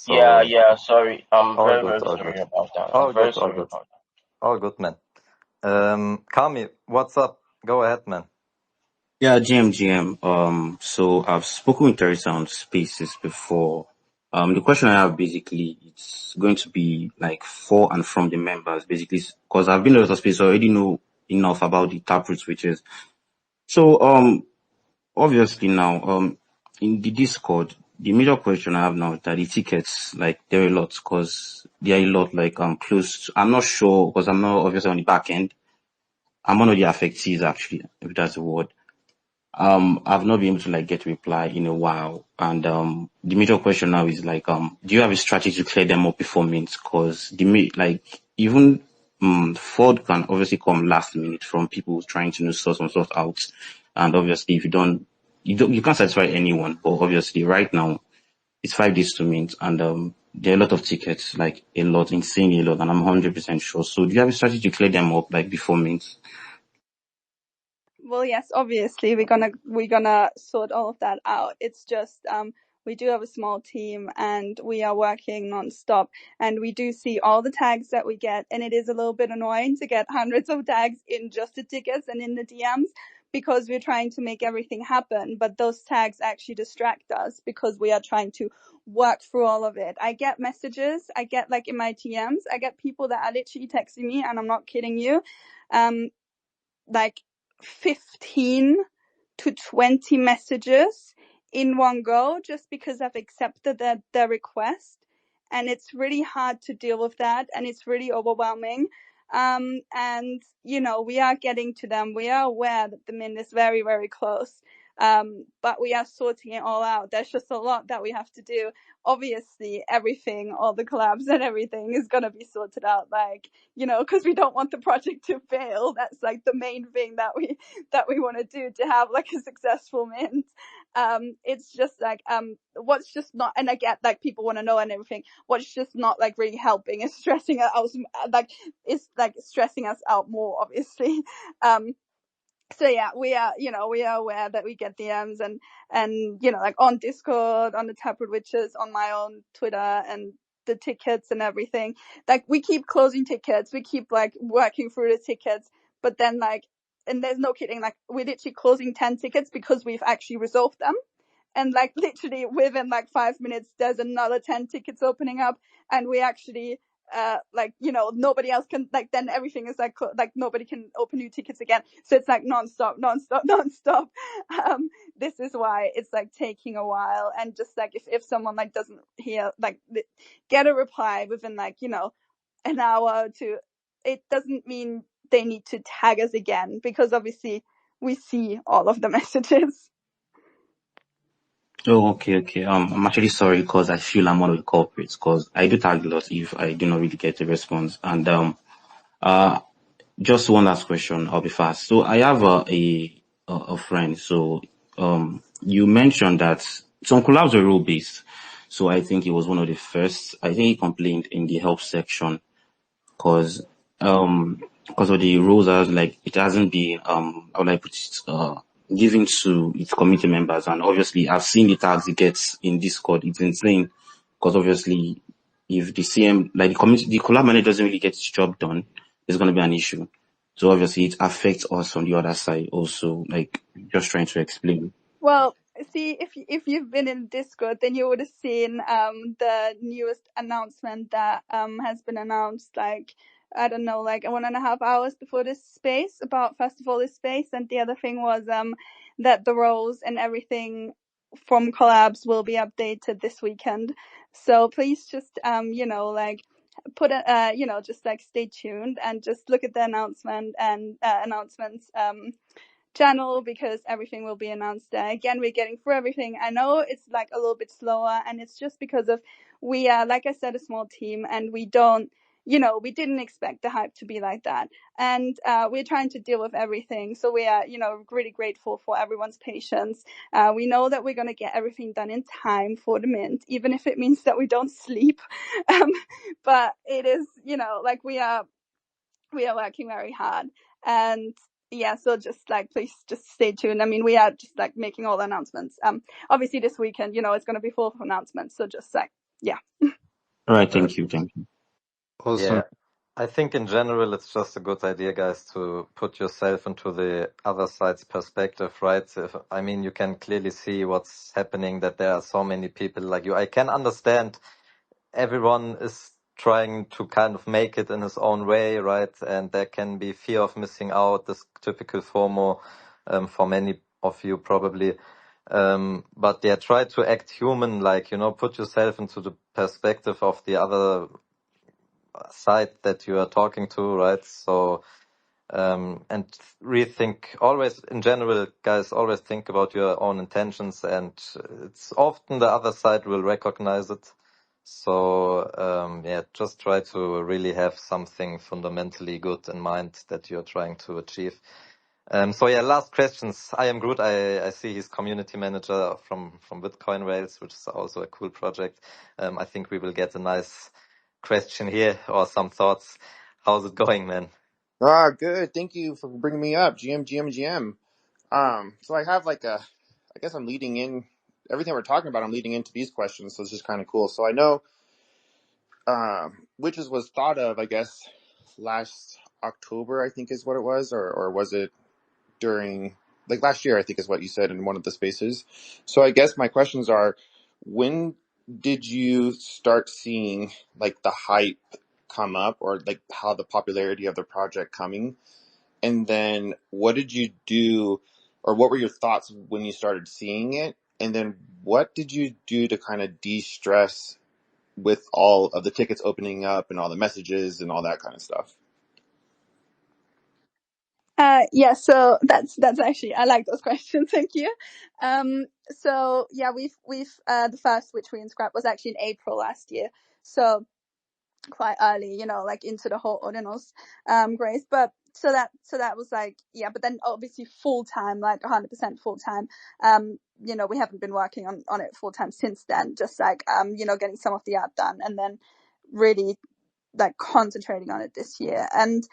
Yeah, So yeah, sorry. I'm all very, good, very all sorry good, about that. I'm all very good, all sorry good, about all good, man. Kami, what's up? Go ahead, man. Yeah, GM. So I've spoken with Teresa on Spaces before. The question I have basically, it's going to be like for and from the members, basically, because I've been to a lot of space, so I already know enough about the taproot switches. So, obviously now, in the Discord, the major question I have now is that the tickets, like, there are a lot, because there are a lot, like, close. I'm not sure, because I'm not obviously on the back end. I'm one of the affectees, actually, if that's the word. I've not been able to like get a reply in a while, and the major question now is like, do you have a strategy to clear them up before mint? Because like even fraud can obviously come last minute from people trying to sort some stuff out, and obviously if you can't satisfy anyone. But obviously right now it's 5 days to mint, and there are a lot of tickets, like a lot, insanely a lot, and I'm 100% sure. So do you have a strategy to clear them up like before mint? Well, yes, obviously we're gonna sort all of that out. It's just we do have a small team and we are working non-stop, and we do see all the tags that we get, and it is a little bit annoying to get hundreds of tags in just the tickets and in the DMs, because we're trying to make everything happen, but those tags actually distract us because we are trying to work through all of it. I get messages, I get like in my TMs, I get people that are literally texting me, and I'm not kidding you, like 15 to 20 messages in one go, just because I've accepted their request. and it's really hard to deal with that, and it's really overwhelming. And we are getting to them. We are aware that the mint is very, very close. But we are sorting it all out. There's just a lot that we have to do. Obviously, everything, all the collabs and everything is going to be sorted out, because we don't want the project to fail. That's like the main thing that we want to do, to have like a successful mint. It's just like, what's just not, and I get like people want to know and everything, what's just not like really helping is stressing us, stressing us out more, obviously. So yeah, we are aware that we get DMs and like on Discord, on the Taproot Witches, on my own Twitter, and the tickets and everything. Like, we keep closing tickets, we keep like working through the tickets, but then like, and there's no kidding, like we're literally closing 10 tickets because we've actually resolved them. And like literally within like 5 minutes, there's another 10 tickets opening up, and we actually nobody else can, like, then everything is like nobody can open new tickets again. So it's like nonstop. This is why it's like taking a while, and just like if someone like doesn't hear, like, get a reply within like an hour or two, it doesn't mean they need to tag us again, because obviously we see all of the messages. Oh, okay. I'm actually sorry because I feel I'm one of the culprits because I do tag a lot if I do not really get a response. And just one last question. I'll be fast. So I have a friend. So you mentioned that some collabs are rule based. So I think he was one of the first. I think he complained in the help section because of the rules as like it hasn't been how would I put it given to its community members, and obviously I've seen the tags it gets in Discord. It's insane because obviously if the CM like the collab manager doesn't really get his job done, there's gonna be an issue. So obviously it affects us on the other side also, like just trying to explain. Well, see, if you've been in Discord, then you would have seen the newest announcement that has been announced, like, I don't know, like 1.5 hours before this space, about first of all this space, and the other thing was that the roles and everything from collabs will be updated this weekend. So please just put a just like stay tuned and just look at the announcement and announcements channel, because everything will be announced there. Again, we're getting through everything. I know it's like a little bit slower, and it's just because of we are, like I said, a small team, and we didn't expect the hype to be like that, and we're trying to deal with everything. So we are really grateful for everyone's patience. We know that we're going to get everything done in time for the mint, even if it means that we don't sleep. But it is like we are working very hard, and yeah, so just like please just stay tuned. I mean, we are just like making all the announcements. Obviously this weekend, it's going to be full of announcements, so just like, yeah. All right, thank you. Awesome. Yeah, I think in general it's just a good idea, guys, to put yourself into the other side's perspective, right? I mean, you can clearly see what's happening, that there are so many people like you. I can understand everyone is trying to kind of make it in his own way, right? And there can be fear of missing out, this typical FOMO for many of you probably. But yeah, try to act human, like, put yourself into the perspective of the other side that you are talking to, right? So, and rethink always, in general, guys, always think about your own intentions, and it's often the other side will recognize it. So, yeah, just try to really have something fundamentally good in mind that you're trying to achieve. So yeah, last questions. I am Groot. I see he's community manager from Bitcoin Rails, which is also a cool project. I think we will get a nice question here or some thoughts. How's it going, man? Good. Thank you for bringing me up. GM. So I have I guess I'm leading in everything we're talking about. I'm leading into these questions, so it's just kind of cool. So I know, Witches was thought of, I guess, last October, I think is what it was, or was it during last year? I think is what you said in one of the spaces. So I guess my questions are, when did you start seeing the hype come up, or how the popularity of the project coming? And then what did you do, or what were your thoughts when you started seeing it? And then what did you do to kind of de-stress with all of the tickets opening up and all the messages and all that kind of stuff? Yeah, so that's actually, I like those questions. Thank you. So yeah, we've the first which we inscribed was actually in April last year. So quite early, like into the whole ordinals grace. But so that was like, yeah, but then obviously full time, like 100% full time. We haven't been working on it full time since then, just like getting some of the art done and then really like concentrating on it this year. And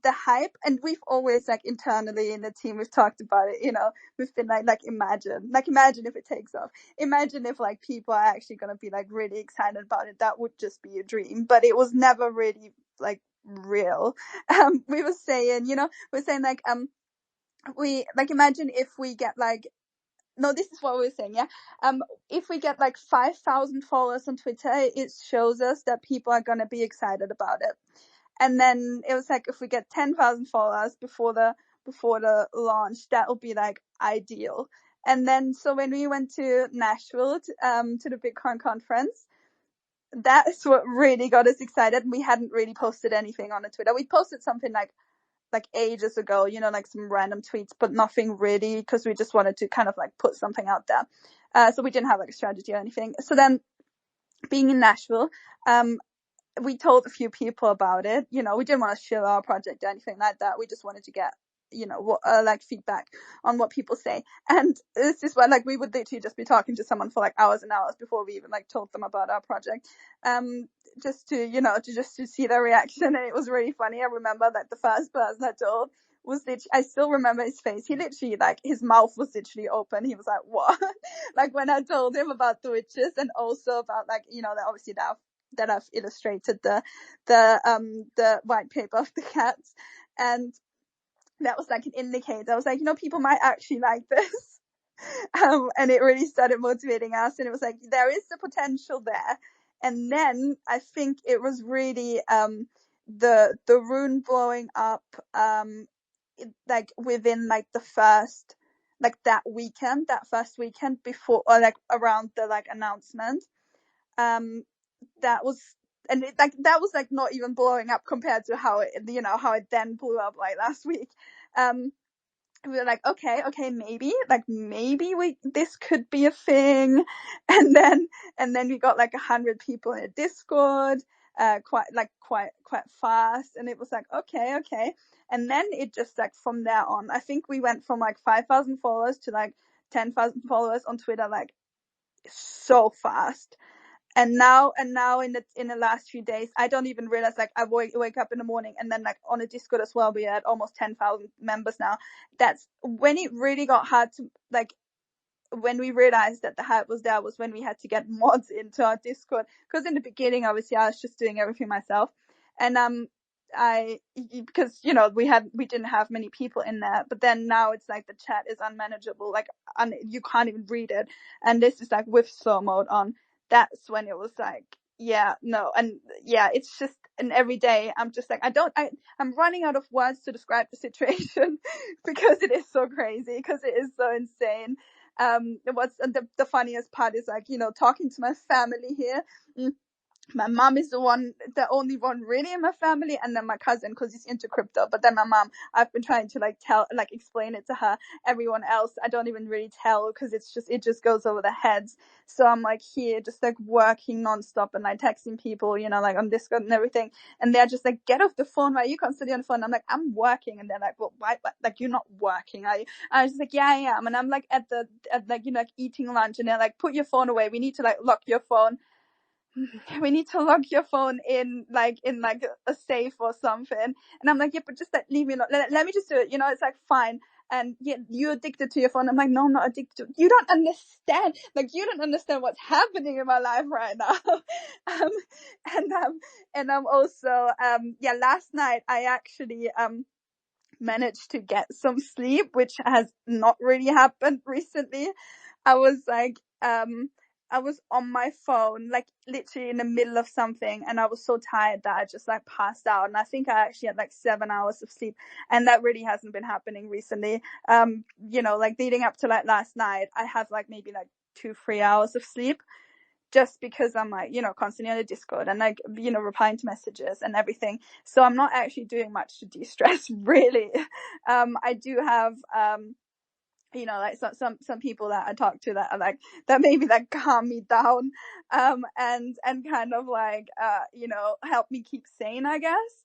the hype, and we've always like internally in the team we've talked about it, we've been like imagine if it takes off, imagine if like people are actually going to be like really excited about it. That would just be a dream, but it was never really like real. We were saying like we like imagine if we get like, no, this is what we were saying, yeah. If we get like 5,000 followers on Twitter, it shows us that people are gonna be excited about it. And then it was like, if we get 10,000 followers before the launch, that would be like ideal. And then so when we went to Nashville to the Bitcoin conference, that's what really got us excited. We hadn't really posted anything on the Twitter. We posted something like ages ago, like some random tweets, but nothing really, because we just wanted to kind of like put something out there. So we didn't have like a strategy or anything. So then being in Nashville, we told a few people about it. We didn't want to share our project or anything like that. We just wanted to get, like feedback on what people say. And this is why like we would literally just be talking to someone for like hours and hours before we even like told them about our project. Just to see their reaction. And it was really funny. I remember that the first person I told was literally, I still remember his face. He literally like, his mouth was literally open. He was like, what? Like when I told him about the witches, and also about like, that obviously that I've illustrated the white paper of the cats. And that was like an indicator. I was like, people might actually like this. And it really started motivating us. And it was like, there is the potential there. And then I think it was really the rune blowing up like within like the first, like that first weekend before, or like around the like announcement. That was, and that was like not even blowing up compared to how it then blew up like last week. We were like, okay, maybe this could be a thing. And then we got like 100 people in a Discord, quite fast. And it was like, okay. And then it just like from there on, I think we went from like 5,000 followers to like 10,000 followers on Twitter, like so fast. And now in the last few days, I don't even realize, like I wake up in the morning, and then like on a Discord as well, we had almost 10,000 members now. That's when it really got hard to, like, when we realized that the hype was there, was when we had to get mods into our Discord. Because in the beginning, obviously, I was just doing everything myself. And because we didn't have many people in there, but then now it's like the chat is unmanageable, like you can't even read it. And this is like with slow mode on. That's when it was like, yeah, no. And yeah, it's just, and every day I'm just like, I'm running out of words to describe the situation because it is so crazy, because it is so insane. The funniest part is like, talking to my family here. My mom is the only one really in my family, and then my cousin, because he's into crypto. But then my mom, I've been trying to explain it to her. Everyone else, I don't even really tell, because it just goes over their heads. So I'm like here, just like working nonstop and like texting people, like on Discord and everything. And they're just like, get off the phone, why are you constantly on the phone? I'm like, I'm working. And they're like, well, why? Like, you're not working, are you? I was just like, yeah, I am. And I'm like at eating lunch, and they're like, put your phone away. We need to lock your phone. We need to lock your phone in a safe or something. And I'm like, yeah, but just leave me alone. Let me just do it. It's like, fine. And yeah, you're addicted to your phone. I'm like, no, I'm not addicted. You don't understand. Like, you don't understand what's happening in my life right now. And I'm also, last night I actually, managed to get some sleep, which has not really happened recently. I was like, I was on my phone, like literally in the middle of something, and I was so tired that I just like passed out. And I think I actually had like 7 hours of sleep, and that really hasn't been happening recently. Like leading up to like last night, I have like maybe like 2-3 hours of sleep. just because I'm like, constantly on the Discord and like, replying to messages and everything. So I'm not actually doing much to de-stress really. I do have, like some people that I talk to that are like, that maybe that calm me down, and kind of like, help me keep sane, I guess.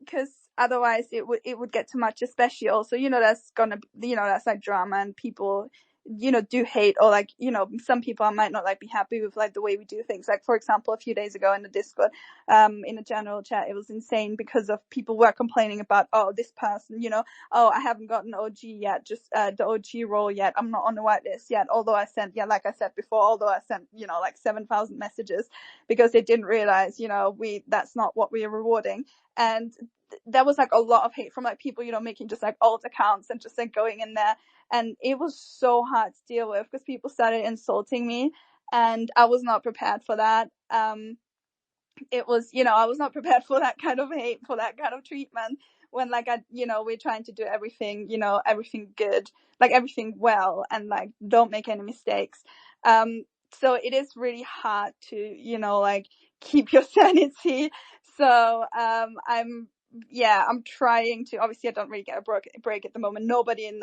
Cause otherwise it would get too much, especially also, that's gonna, that's like drama and people, do hate, or like, some people I might not like be happy with like the way we do things. Like for example, a few days ago in the Discord, in a general chat, it was insane because of people were complaining about, oh, this person, oh, I haven't gotten OG yet, just the OG role yet. I'm not on the whitelist yet. Although I sent, like I said before, like 7,000 messages because they didn't realize, that's not what we are rewarding. And there was like a lot of hate from like people, making just like alt accounts and just like going in there. And it was so hard to deal with because people started insulting me and I was not prepared for that. It was, I was not prepared for that kind of hate, for that kind of treatment when like we're trying to do everything, everything good, like everything well, and like don't make any mistakes. So it is really hard to, like keep your sanity. So, I'm trying to, obviously I don't really get a break at the moment. Nobody in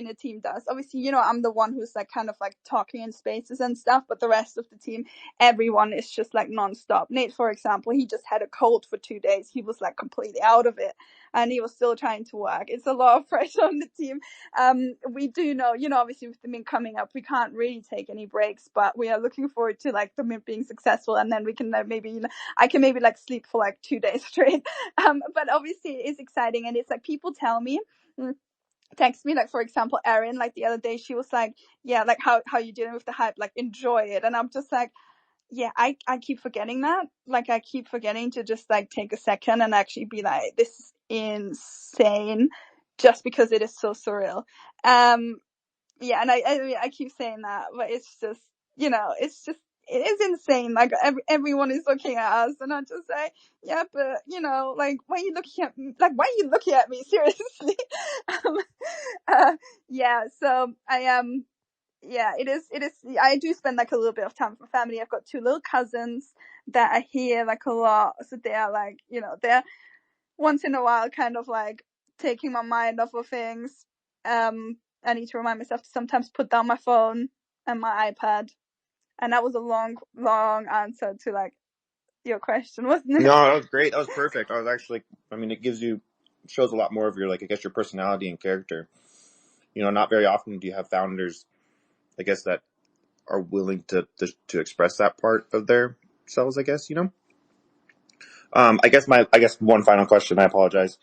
the team does. Obviously, I'm the one who's like kind of like talking in spaces and stuff, but the rest of the team, everyone is just like nonstop. Nate, for example, he just had a cold for 2 days. He was like completely out of it and he was still trying to work. It's a lot of pressure on the team. We do know, obviously with the Mint coming up, we can't really take any breaks, but we are looking forward to like the Mint being successful, and then we can maybe, I can maybe like sleep for like 2 days straight. But obviously it's exciting, and it's like people tell me, text me, like for example Erin, like the other day, she was like, yeah, like how you dealing with the hype, like enjoy it. And I'm just like, yeah, I keep forgetting that. Like I keep forgetting to just like take a second and actually be like, this is insane, just because it is so surreal. Yeah, and I keep saying that, but it's just, it is insane. Like everyone is looking at us, and I'm just like, yeah, but like, why are you looking at me? Like, why are you looking at me? Seriously. Yeah. So I am. Yeah, it is. I do spend like a little bit of time with my family. I've got 2 little cousins that are here like a lot, so they are like, they're once in a while kind of like taking my mind off of things. I need to remind myself to sometimes put down my phone and my iPad. And that was a long answer to like your question, wasn't it? No, that was great. That was perfect. I was actually, it shows a lot more of your, like, I guess your personality and character. Not very often do you have founders, I guess, that are willing to express that part of their selves, I guess, I guess one final question. I apologize.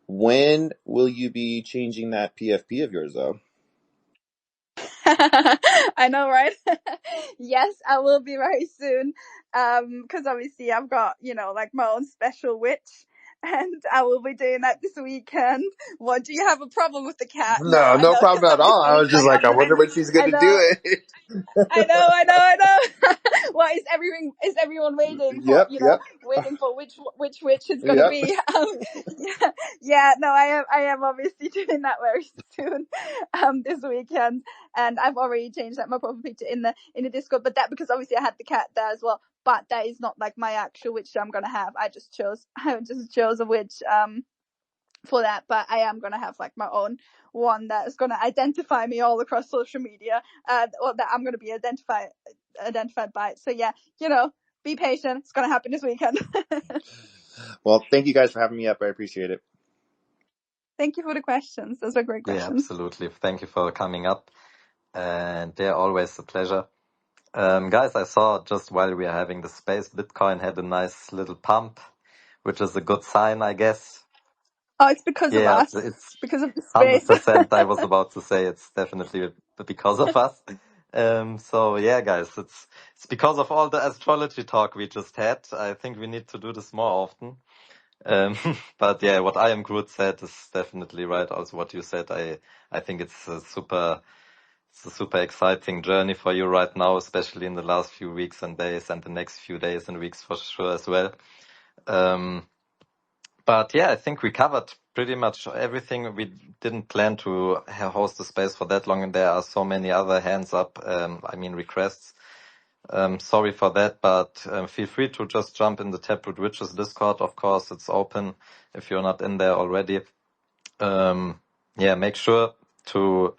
When will you be changing that PFP of yours, though? I know, right? Yes, I will be very soon. Because obviously I've got, like my own special witch, and I will be doing that this weekend. What, do you have a problem with the cat? No, No, I no know, because problem at all. I obviously, was just like like, I wonder when she's I going to do know. it. I know. Well, is everyone waiting for, Yep. waiting for which witch it's gonna Yep. be? Yeah. No, I am obviously doing that very soon, this weekend, and I've already changed like my profile picture in the Discord. But that because obviously I had the cat there as well. But that is not like my actual witch that I'm gonna have. I just chose a witch for that, but I am gonna have like my own one that is gonna identify me all across social media, or that I'm gonna be identified by. So yeah, be patient. It's gonna happen this weekend. Well, thank you guys for having me up. I appreciate it. Thank you for the questions. Those were great questions. Yeah, absolutely. Thank you for coming up. And they're always a pleasure. Guys, I saw just while we are having the space, Bitcoin had a nice little pump, which is a good sign, I guess. Oh, it's because of Yeah, us. it's Because of the space. 100%. I was about to say it's definitely because of us. So yeah, guys, it's because of all the astrology talk we just had. I think we need to do this more often. But yeah, what I Am Groot said is definitely right. Also, what you said, I think it's a super exciting journey for you right now, especially in the last few weeks and days, and the next few days and weeks for sure as well. But yeah, I think we covered pretty much everything. We didn't plan to host the space for that long, and there are so many other hands up, requests. Sorry for that, but feel free to just jump in the Taproot Witches Discord. Of course, it's open if you're not in there already. Make sure to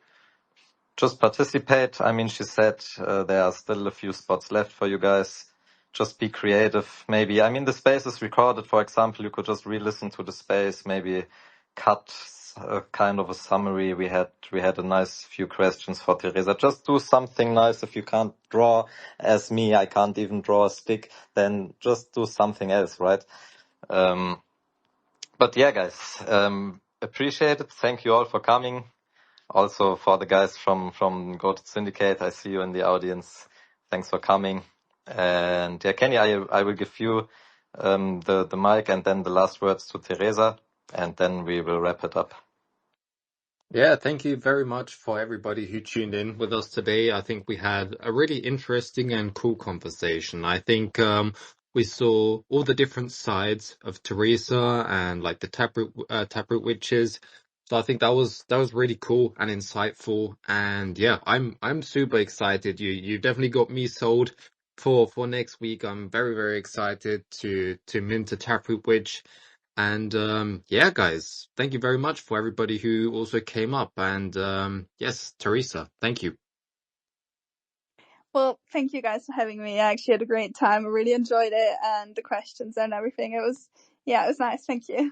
just participate. I mean, she said there are still a few spots left for you guys. Just be creative. Maybe, I mean, the space is recorded. For example, you could just re-listen to the space, maybe cut a kind of a summary. We had a nice few questions for Teresa. Just do something nice. If you can't draw as me, I can't even draw a stick, then just do something else, right? But yeah, guys, appreciate it. Thank you all for coming. Also for the guys from Goated Syndicate, I see you in the audience. Thanks for coming. And yeah, Kenny, I will give you the mic and then the last words to Teresa, and then we will wrap it up. Yeah, thank you very much for everybody who tuned in with us today. I think we had a really interesting and cool conversation. I think we saw all the different sides of Teresa and like the Taproot Witches. So I think that was really cool and insightful. And yeah, I'm super excited. You definitely got me sold for next week. I'm very, very excited to mint a Taproot Witch. And yeah, guys, thank you very much for everybody who also came up. And yes, Teresa, thank you. Well, thank you guys for having me. I actually had a great time. I really enjoyed it, and the questions and everything. It was nice. Thank you.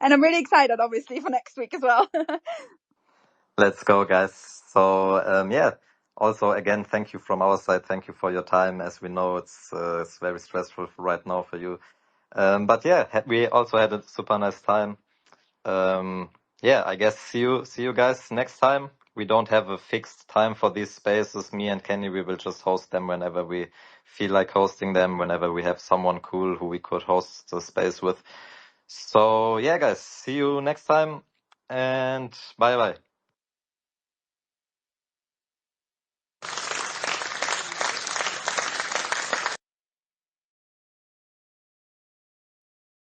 And I'm really excited, obviously, for next week as well. Let's go, guys. So also again, thank you from our side. Thank you for your time. As we know, it's very stressful right now for you. But yeah, we also had a super nice time. I guess see you guys next time. We don't have a fixed time for these spaces. Me and Kenny, we will just host them whenever we feel like hosting them, whenever we have someone cool who we could host the space with. So yeah, guys, see you next time, and bye bye.